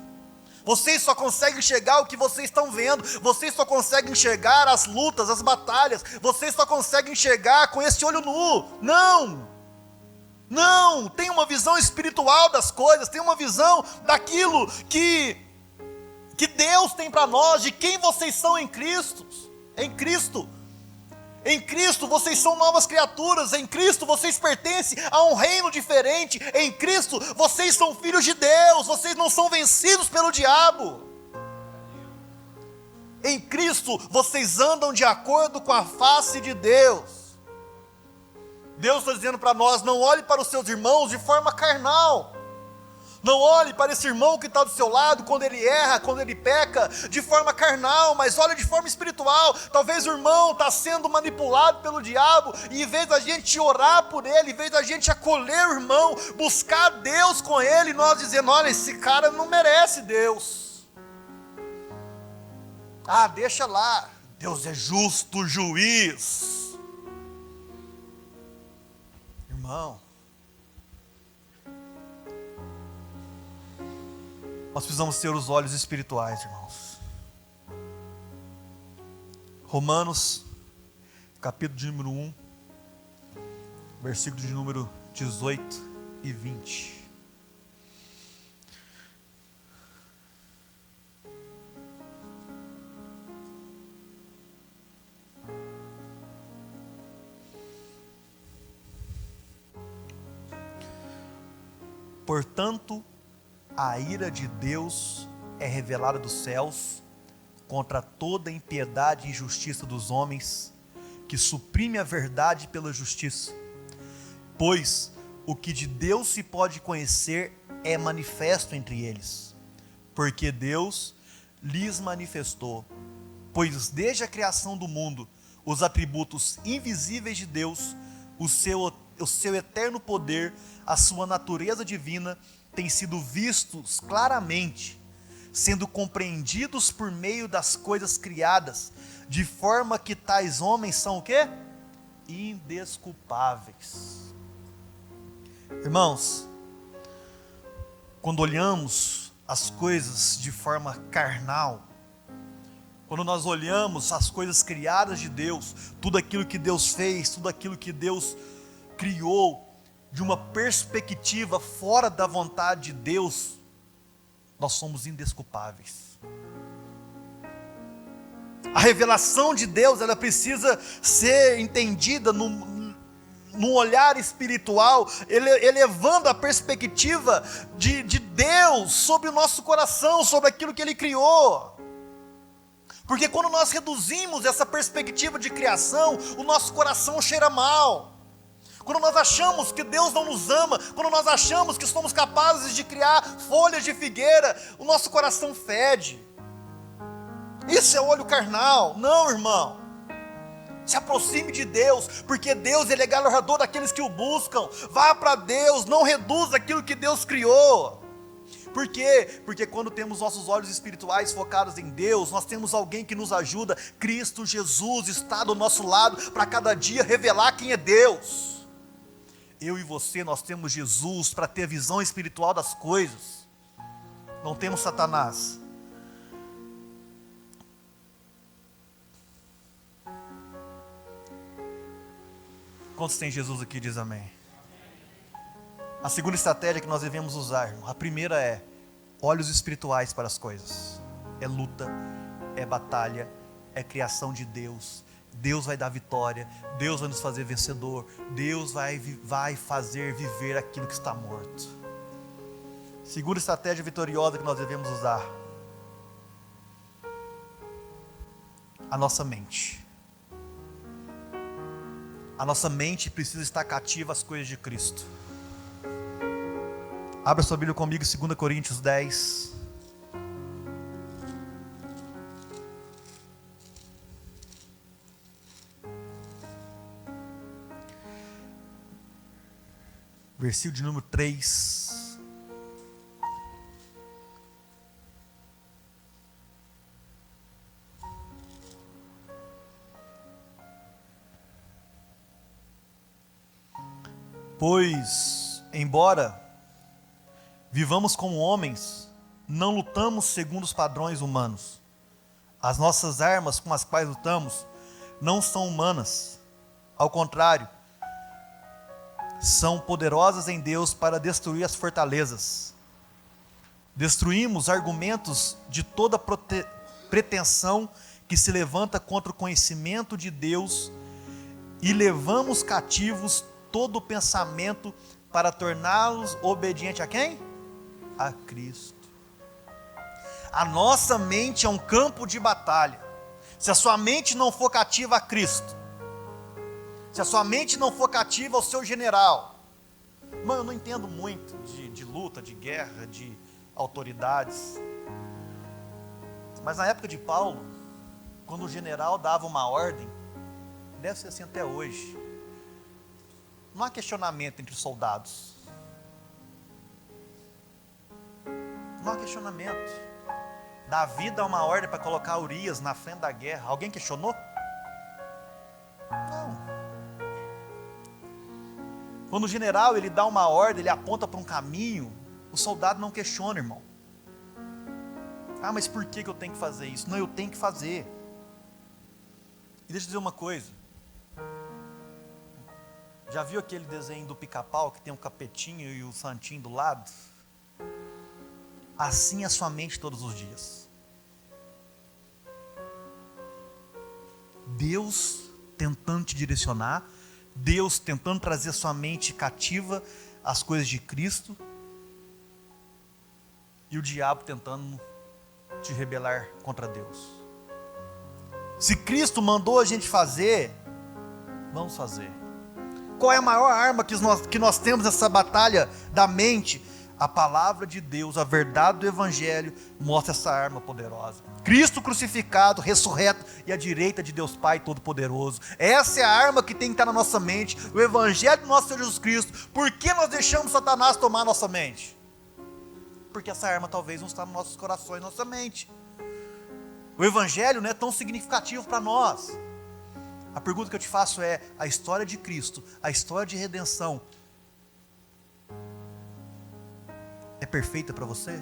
Vocês só conseguem enxergar o que vocês estão vendo. Vocês só conseguem enxergar as lutas, as batalhas. Vocês só conseguem enxergar com esse olho nu. Não, tem uma visão espiritual das coisas, tem uma visão daquilo que Deus tem para nós, de quem vocês são em Cristo. Em Cristo vocês são novas criaturas, em Cristo vocês pertencem a um reino diferente, em Cristo vocês são filhos de Deus, vocês não são vencidos pelo diabo. Em Cristo vocês andam de acordo com a face de Deus. Deus está dizendo para nós: não olhe para os seus irmãos de forma carnal. Não olhe para esse irmão que está do seu lado, quando ele erra, quando ele peca, de forma carnal, mas olhe de forma espiritual. Talvez o irmão está sendo manipulado pelo diabo, e em vez da gente orar por ele, em vez da gente acolher o irmão, buscar Deus com ele, nós dizendo: olha, esse cara não merece Deus. Deixa lá, Deus é justo juiz. Irmão, nós precisamos ter os olhos espirituais, irmãos. Romanos, capítulo de número 1, versículo de número 18 e 20. Portanto, a ira de Deus é revelada dos céus contra toda a impiedade e injustiça dos homens, que suprime a verdade pela justiça. Pois o que de Deus se pode conhecer é manifesto entre eles, porque Deus lhes manifestou. Pois desde a criação do mundo, os atributos invisíveis de Deus, o seu eterno poder, a sua natureza divina, têm sido vistos claramente, sendo compreendidos por meio das coisas criadas, de forma que tais homens são o quê? Indesculpáveis. Irmãos, quando olhamos as coisas de forma carnal, quando nós olhamos as coisas criadas de Deus, tudo aquilo que Deus fez, tudo aquilo que Deus criou, de uma perspectiva fora da vontade de Deus, nós somos indesculpáveis. A revelação de Deus, ela precisa ser entendida num olhar espiritual, elevando a perspectiva de Deus sobre o nosso coração, sobre aquilo que Ele criou. Porque quando nós reduzimos essa perspectiva de criação, o nosso coração cheira mal. Quando nós achamos que Deus não nos ama, quando nós achamos que somos capazes de criar folhas de figueira, o nosso coração fede. Isso é olho carnal. Não, irmão. Se aproxime de Deus, porque Deus, Ele é galardoador daqueles que o buscam. Vá para Deus, não reduza aquilo que Deus criou. Por quê? Porque quando temos nossos olhos espirituais focados em Deus, nós temos alguém que nos ajuda. Cristo Jesus está do nosso lado para cada dia revelar quem é Deus. Eu e você, nós temos Jesus para ter visão espiritual das coisas. Não temos Satanás. Quantos tem Jesus aqui, diz amém? A segunda estratégia que nós devemos usar, irmão, a primeira é olhos espirituais para as coisas. É luta, é batalha, é criação de Deus. Deus vai dar vitória, Deus vai nos fazer vencedor, Deus vai fazer viver aquilo que está morto. Segunda estratégia vitoriosa que nós devemos usar, a nossa mente. A nossa mente precisa estar cativa às coisas de Cristo. Abra sua Bíblia comigo, 2 Coríntios 10. Versículo de número 3. Pois, embora vivamos como homens, não lutamos segundo os padrões humanos. As nossas armas com as quais lutamos não são humanas. Ao contrário, são poderosas em Deus para destruir as fortalezas. Destruímos argumentos de toda pretensão que se levanta contra o conhecimento de Deus e levamos cativos todo o pensamento para torná-los obedientes a quem? A Cristo. A nossa mente é um campo de batalha. Se a sua mente não for cativa a Cristo, se a sua mente não for cativa ao seu general, irmão, eu não entendo muito de luta, de guerra, de autoridades, mas na época de Paulo, quando o general dava uma ordem, deve ser assim até hoje, não há questionamento entre os soldados. Não há questionamento. Davi dá uma ordem para colocar Urias na frente da guerra. Alguém questionou? Não. Quando o general ele dá uma ordem, ele aponta para um caminho, o soldado não questiona, irmão. Ah, mas por que eu tenho que fazer isso? Não, eu tenho que fazer. E deixa eu dizer uma coisa. Já viu aquele desenho do Pica-Pau que tem um capetinho e o santinho do lado? Assim é a sua mente todos os dias. Deus tentando te direcionar, Deus tentando trazer a sua mente cativa às coisas de Cristo, e o diabo tentando te rebelar contra Deus. Se Cristo mandou a gente fazer, vamos fazer. Qual é a maior arma que nós temos nessa batalha da mente? A palavra de Deus, a verdade do Evangelho, mostra essa arma poderosa. Cristo crucificado, ressurreto e à direita de Deus Pai Todo-Poderoso. Essa é a arma que tem que estar na nossa mente, o Evangelho do nosso Senhor Jesus Cristo. Por que nós deixamos Satanás tomar nossa mente? Porque essa arma talvez não está nos nossos corações, na nossa mente. O Evangelho não é tão significativo para nós. A pergunta que eu te faço é: a história de Cristo, a história de redenção, é perfeita para você?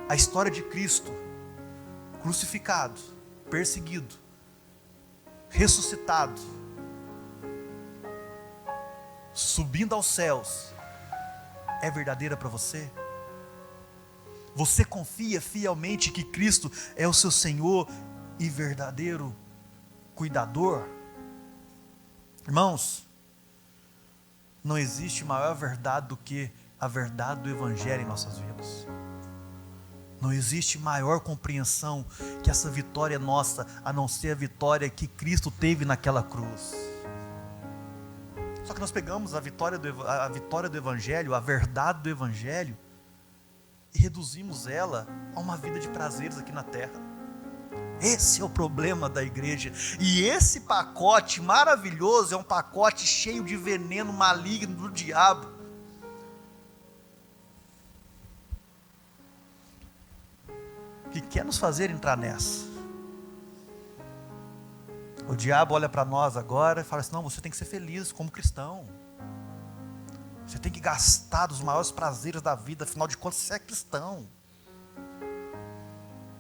A história de Cristo, crucificado, perseguido, ressuscitado, subindo aos céus, é verdadeira para você? Você confia fielmente que Cristo é o seu Senhor e verdadeiro cuidador? Irmãos, não existe maior verdade do que a verdade do Evangelho em nossas vidas. Não existe maior compreensão que essa vitória nossa, a não ser a vitória que Cristo teve naquela cruz. Só que nós pegamos a vitória do Evangelho, a verdade do Evangelho, e reduzimos ela a uma vida de prazeres aqui na terra. Esse é o problema da igreja. E esse pacote maravilhoso é um pacote cheio de veneno maligno do diabo. Que quer nos fazer entrar nessa. O diabo olha para nós agora e fala assim: não, você tem que ser feliz como cristão. Você tem que gastar dos maiores prazeres da vida, afinal de contas você é cristão.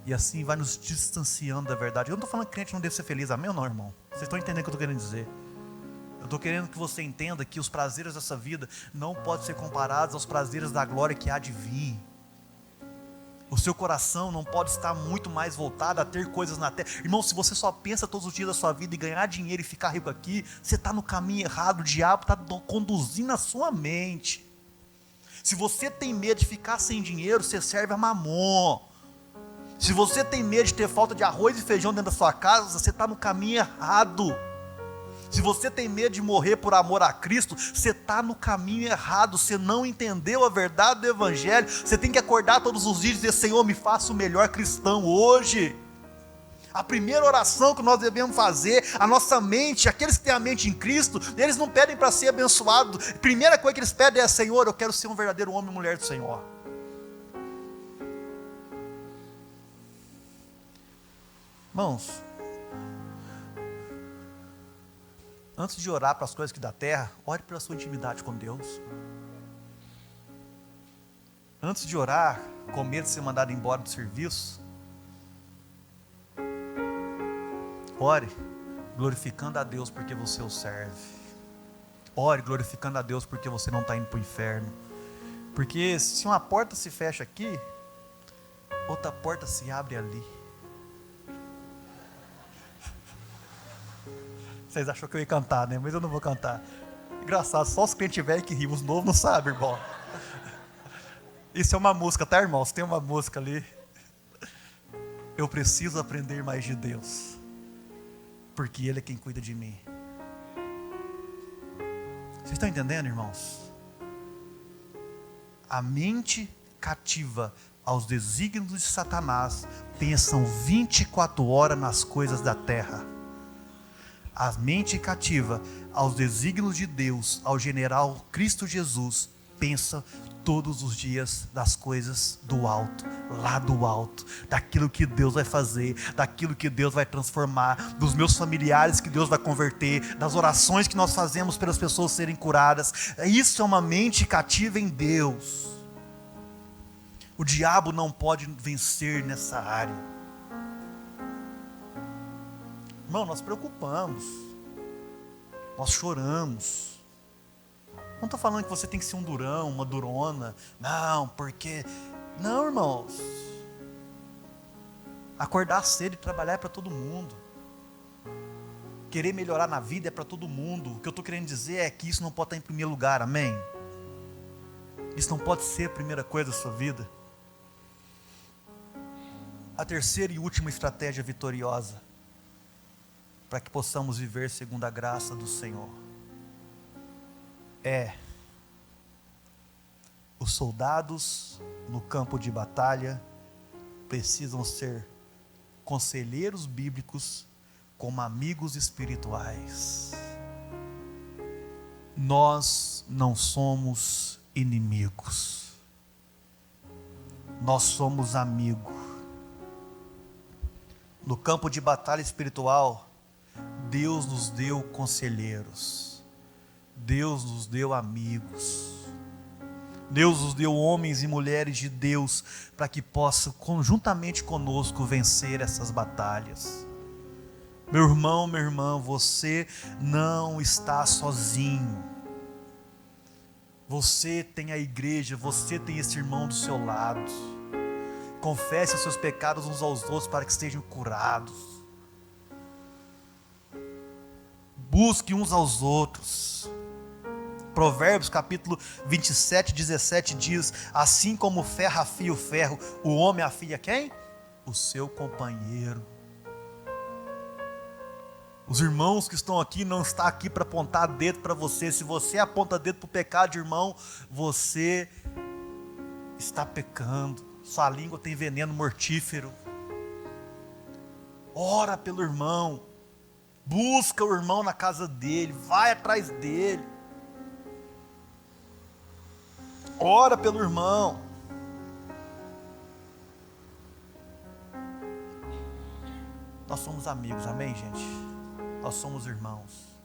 E assim vai nos distanciando da verdade. Eu não estou falando que crente não deve ser feliz, amém ou não, irmão? Vocês estão entendendo o que eu estou querendo dizer? Eu estou querendo que você entenda que os prazeres dessa vida não podem ser comparados aos prazeres da glória que há de vir. O seu coração não pode estar muito mais voltado a ter coisas na terra. Irmão, se você só pensa todos os dias da sua vida em ganhar dinheiro e ficar rico aqui, você está no caminho errado. O diabo está conduzindo a sua mente. Se você tem medo de ficar sem dinheiro, você serve a Mamon. Se você tem medo de ter falta de arroz e feijão dentro da sua casa, você está no caminho errado. Se você tem medo de morrer por amor a Cristo, você está no caminho errado. Você não entendeu a verdade do Evangelho. Você tem que acordar todos os dias e dizer: Senhor, me faça o melhor cristão hoje. A primeira oração que nós devemos fazer, a nossa mente, aqueles que têm a mente em Cristo, eles não pedem para ser abençoados. A primeira coisa que eles pedem é: Senhor, eu quero ser um verdadeiro homem e mulher do Senhor. Irmãos, antes de orar para as coisas que da terra, ore pela sua intimidade com Deus. Antes de orar, com medo de ser mandado embora do serviço, ore glorificando a Deus porque você o serve. Ore glorificando a Deus porque você não está indo para o inferno. Porque se uma porta se fecha aqui, outra porta se abre ali. Vocês acham que eu ia cantar, né? Mas eu não vou cantar. Engraçado, só os crentes velhos que rimos, os novos não sabem, irmão. Isso é uma música, tá, irmãos? Tem uma música ali. Eu preciso aprender mais de Deus, porque Ele é quem cuida de mim. Vocês estão entendendo, irmãos? A mente cativa aos desígnios de Satanás pensam 24 horas nas coisas da terra. A mente cativa aos desígnios de Deus, ao general Cristo Jesus, pensa todos os dias das coisas do alto, lá do alto, daquilo que Deus vai fazer, daquilo que Deus vai transformar, dos meus familiares que Deus vai converter, das orações que nós fazemos pelas pessoas serem curadas. Isso é uma mente cativa em Deus. O diabo não pode vencer nessa área. Irmão, nós preocupamos, nós choramos. Não estou falando que você tem que ser um durão, uma durona. Não, porque... Não, irmãos. Acordar cedo e trabalhar é para todo mundo. Querer melhorar na vida é para todo mundo. O que eu estou querendo dizer é que isso não pode estar em primeiro lugar, amém? Isso não pode ser a primeira coisa da sua vida. A terceira e última estratégia vitoriosa para que possamos viver segundo a graça do Senhor é Os soldados no campo de batalha precisam ser conselheiros bíblicos como amigos espirituais. Nós não somos inimigos. Nós somos amigos. No campo de batalha espiritual, Deus nos deu conselheiros. Deus nos deu amigos. Deus nos deu homens e mulheres de Deus para que possam conjuntamente conosco vencer essas batalhas. Meu irmão, minha irmã, você não está sozinho. Você tem a igreja, você tem esse irmão do seu lado. Confesse os seus pecados uns aos outros para que estejam curados. Busque uns aos outros. Provérbios capítulo 27, 17 diz: assim como o ferro afia o ferro, o homem afia quem? O seu companheiro. Os irmãos que estão aqui não estão aqui para apontar dedo para você. Se você aponta dedo para o pecado de irmão, você está pecando. Sua língua tem veneno mortífero. Ora pelo irmão. Busca o irmão na casa dele. Vai atrás dele. Ora pelo irmão. Nós somos amigos, amém, gente? Nós somos irmãos.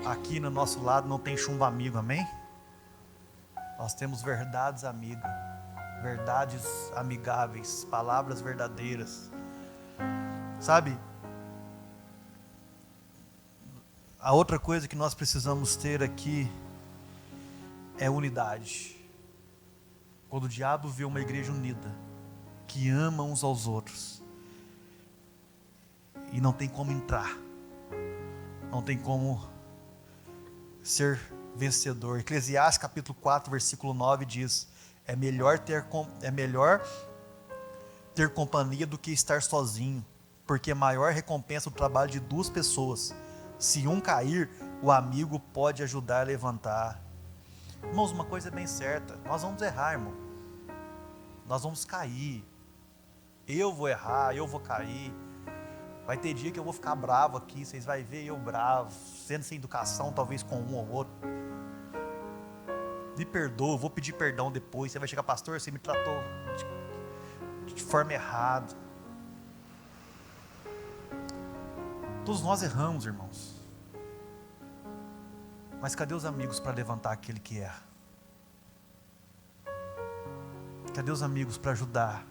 Aqui no nosso lado não tem chumbo amigo, amém? Nós temos verdades amigas, verdades amigáveis, palavras verdadeiras. Sabe? A outra coisa que nós precisamos ter aqui é unidade. Quando o diabo vê uma igreja unida, que ama uns aos outros, e não tem como entrar, não tem como ser vencedor. Eclesiastes capítulo 4, versículo 9 diz: é melhor ter companhia do que estar sozinho, porque maior recompensa o trabalho de duas pessoas. Se um cair, o amigo pode ajudar a levantar. Irmãos, uma coisa é bem certa: nós vamos errar, irmão. Nós vamos cair. Eu vou errar, eu vou cair. Vai ter dia que eu vou ficar bravo aqui, vocês vão ver eu bravo, sendo sem educação, talvez com um ou outro. Me perdoa, eu vou pedir perdão depois. Você vai chegar: pastor, você me tratou de forma errada. Todos nós erramos, irmãos. Mas cadê os amigos para levantar aquele que erra? Cadê os amigos para ajudar?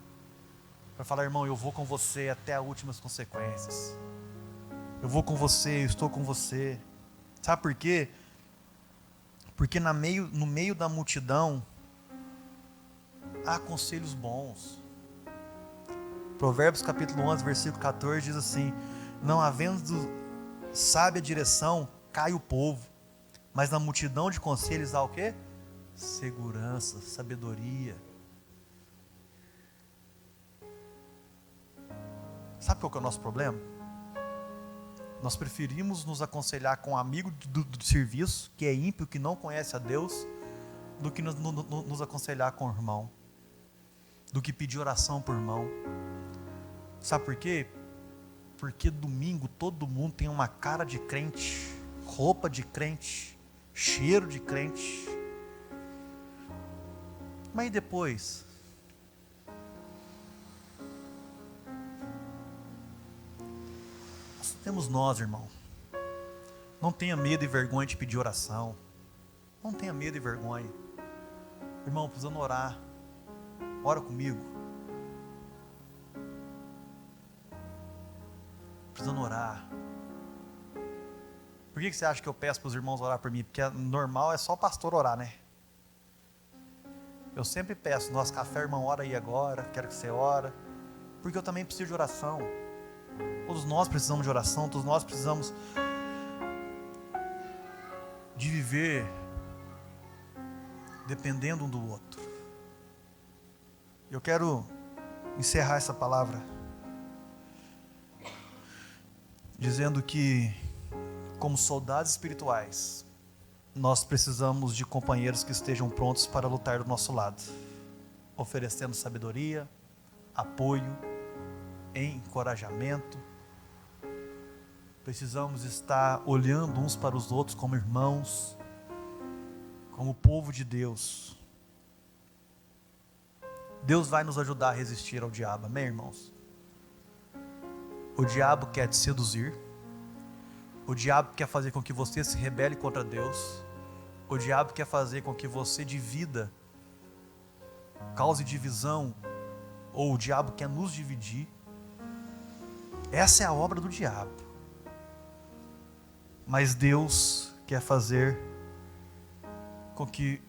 Para falar: irmão, eu vou com você até as últimas consequências. Eu vou com você, eu estou com você. Sabe por quê? Porque no meio da multidão há conselhos bons. Provérbios capítulo 11, versículo 14 diz assim: não havendo sábia direção, cai o povo, mas na multidão de conselhos há o quê? Segurança, sabedoria. Sabe qual que é o nosso problema? Nós preferimos nos aconselhar com um amigo do serviço, que é ímpio, que não conhece a Deus, do que nos aconselhar com o irmão, do que pedir oração por irmão. Sabe por quê? Porque domingo todo mundo tem uma cara de crente, roupa de crente, cheiro de crente. Mas e depois? Temos nós, irmão. Não tenha medo e vergonha de pedir oração. Não tenha medo e vergonha. Irmão, precisando orar. Ora comigo. Precisando orar. Por que você acha que eu peço para os irmãos orar por mim? Porque normal é só o pastor orar, né? Eu sempre peço: nosso café, irmão, ora aí agora. Quero que você ora. Porque eu também preciso de oração. Todos nós precisamos de oração, todos nós precisamos de viver dependendo um do outro. Eu quero encerrar essa palavra dizendo que, como soldados espirituais, nós precisamos de companheiros que estejam prontos para lutar do nosso lado, oferecendo sabedoria, apoio, encorajamento. Precisamos estar olhando uns para os outros como irmãos, como povo de Deus. Deus vai nos ajudar a resistir ao diabo, amém, irmãos? O diabo quer te seduzir, o diabo quer fazer com que você se rebele contra Deus, o diabo quer fazer com que você divida, cause divisão, ou o diabo quer nos dividir. Essa é a obra do diabo. Mas Deus quer fazer com que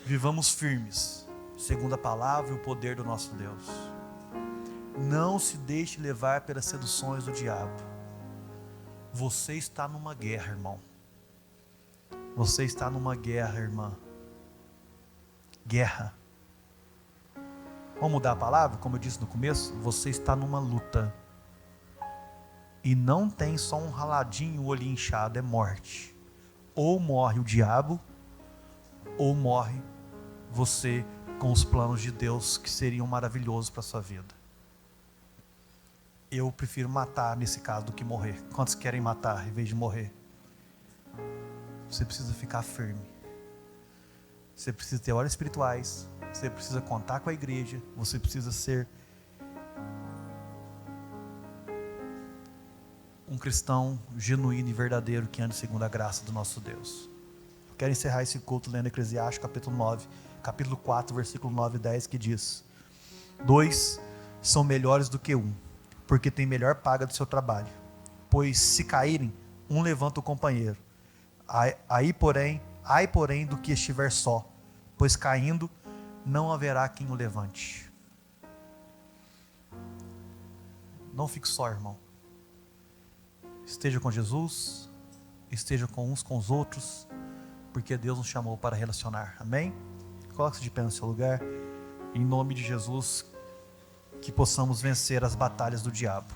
vivamos firmes, segundo a palavra e o poder do nosso Deus. Não se deixe levar pelas seduções do diabo. Você está numa guerra, irmão. Você está numa guerra, irmã. Guerra. Vamos mudar a palavra? Como eu disse no começo, você está numa luta. E não tem só um raladinho, o olho inchado, é morte. Ou morre o diabo, ou morre você com os planos de Deus que seriam maravilhosos para a sua vida. Eu prefiro matar nesse caso do que morrer. Quantos querem matar em vez de morrer? Você precisa ficar firme. Você precisa ter horas espirituais. Você precisa contar com a igreja. Você precisa ser um cristão genuíno e verdadeiro que ande segundo a graça do nosso Deus. Eu quero encerrar esse culto lendo Eclesiastes capítulo 4, versículo 9 e 10, que diz: 2 são melhores do que 1, porque tem melhor paga do seu trabalho. Pois se caírem, um levanta o companheiro. Ai, porém, do que estiver só, pois caindo, não haverá quem o levante. Não fique só, irmão. Esteja com Jesus, esteja com uns com os outros, porque Deus nos chamou para relacionar, amém? Coloque-se de pé no seu lugar, em nome de Jesus, que possamos vencer as batalhas do diabo,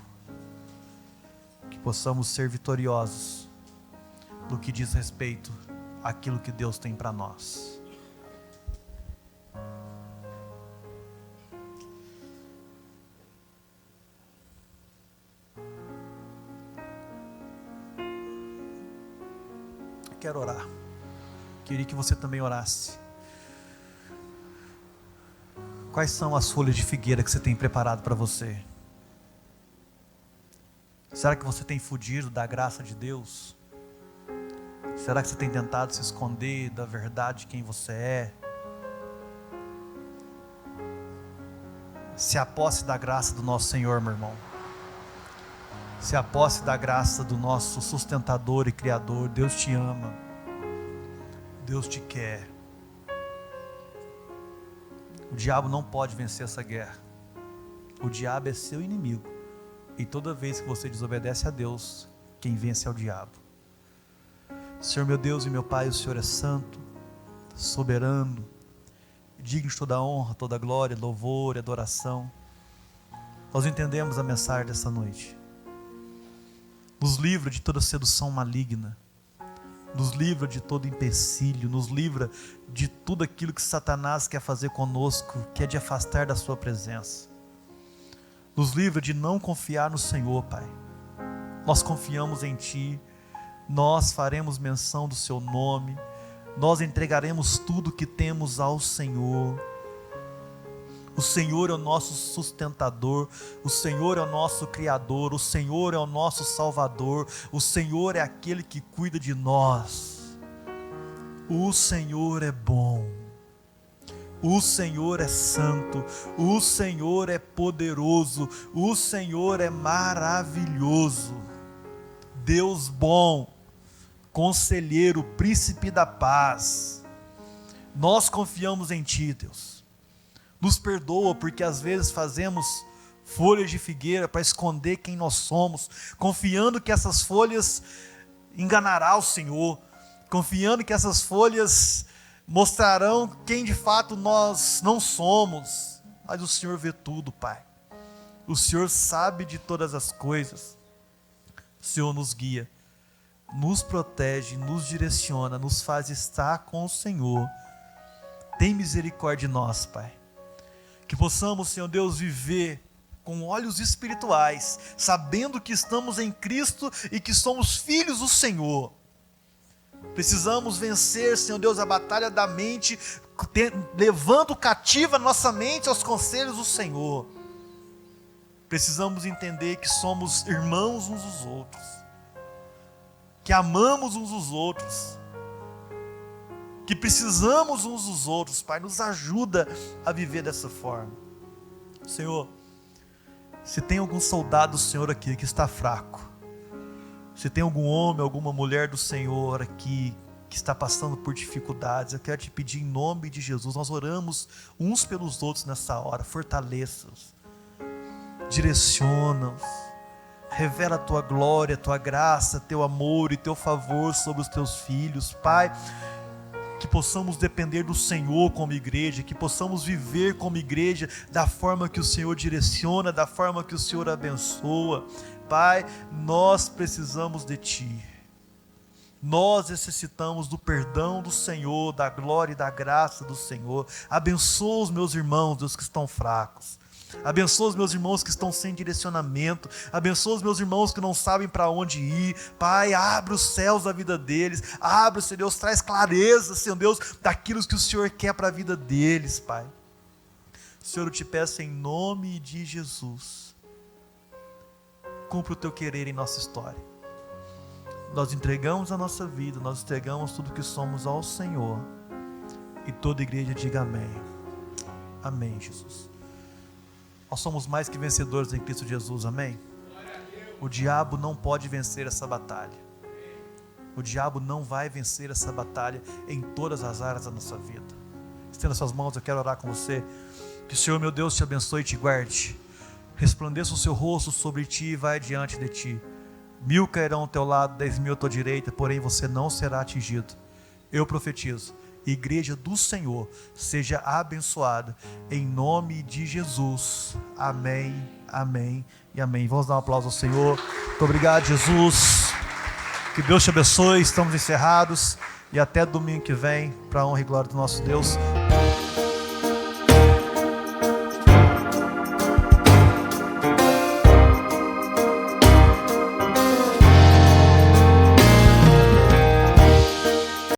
que possamos ser vitoriosos no que diz respeito àquilo que Deus tem para nós. Quero orar. Queria que você também orasse. Quais são as folhas de figueira que você tem preparado para você? Será que você tem fugido da graça de Deus? Será que você tem tentado se esconder da verdade de quem você é? Se aposse da graça do nosso Senhor, meu irmão. Se aposse da graça do nosso sustentador e criador. Deus te ama. Deus te quer. O diabo não pode vencer essa guerra. O diabo é seu inimigo. E toda vez que você desobedece a Deus, quem vence é o diabo. Senhor meu Deus e meu Pai, o Senhor é santo, soberano, digno de toda honra, toda glória, louvor e adoração. Nós entendemos a mensagem dessa noite. Nos livra de toda sedução maligna, nos livra de todo empecilho, nos livra de tudo aquilo que Satanás quer fazer conosco, que é de afastar da sua presença. Nos livra de não confiar no Senhor, Pai. Nós confiamos em Ti, nós faremos menção do Seu nome, nós entregaremos tudo que temos ao Senhor. O Senhor é o nosso sustentador, o Senhor é o nosso Criador, o Senhor é o nosso Salvador, o Senhor é aquele que cuida de nós. O Senhor é bom, o Senhor é santo, o Senhor é poderoso, o Senhor é maravilhoso. Deus bom, conselheiro, príncipe da paz. Nós confiamos em Ti, Deus. Nos perdoa porque às vezes fazemos folhas de figueira para esconder quem nós somos, confiando que essas folhas enganará o Senhor, confiando que essas folhas mostrarão quem de fato nós não somos. Mas o Senhor vê tudo, Pai. O Senhor sabe de todas as coisas. O Senhor nos guia nos protege, nos direciona, nos faz estar com o Senhor. Tem misericórdia de nós, Pai. Que possamos, Senhor Deus, viver com olhos espirituais, sabendo que estamos em Cristo e que somos filhos do Senhor. Precisamos vencer, Senhor Deus, a batalha da mente, levando cativa a nossa mente aos conselhos do Senhor. Precisamos entender que somos irmãos uns dos outros, que amamos uns dos outros, que precisamos uns dos outros. Pai, nos ajuda a viver dessa forma. Senhor, se tem algum soldado do Senhor aqui que está fraco, se tem algum homem, alguma mulher do Senhor aqui que está passando por dificuldades, eu quero te pedir em nome de Jesus, nós oramos uns pelos outros nessa hora, fortaleça-os, direciona-os, revela a tua glória, a tua graça, teu amor e teu favor sobre os teus filhos. Pai, que possamos depender do Senhor como igreja, que possamos viver como igreja da forma que o Senhor direciona, da forma que o Senhor abençoa. Pai, nós precisamos de Ti. Nós necessitamos do perdão do Senhor, da glória e da graça do Senhor. Abençoa os meus irmãos, Deus, que estão fracos. Abençoa os meus irmãos que estão sem direcionamento. Abençoa os meus irmãos que não sabem para onde ir. Pai, abre os céus da vida deles. Abre, Senhor Deus, traz clareza, Senhor Deus, daquilo que o Senhor quer para a vida deles, Pai. Senhor, eu te peço em nome de Jesus, cumpre o teu querer em nossa história. Nós entregamos a nossa vida, nós entregamos tudo que somos ao Senhor. E toda a igreja diga amém. Amém, Jesus. Nós somos mais que vencedores em Cristo Jesus, amém? O diabo não pode vencer essa batalha. O diabo não vai vencer essa batalha em todas as áreas da nossa vida. Estenda suas mãos, eu quero orar com você. Que o Senhor, meu Deus, te abençoe e te guarde. Resplandeça o seu rosto sobre ti e vai diante de ti. 1000 cairão ao teu lado, 10.000 à tua direita, porém você não será atingido. Eu profetizo. Igreja do Senhor seja abençoada em nome de Jesus. Amém, amém e amém. Vamos dar um aplauso ao Senhor. Muito obrigado, Jesus. Que Deus te abençoe. Estamos encerrados e até domingo que vem, para a honra e glória do nosso Deus.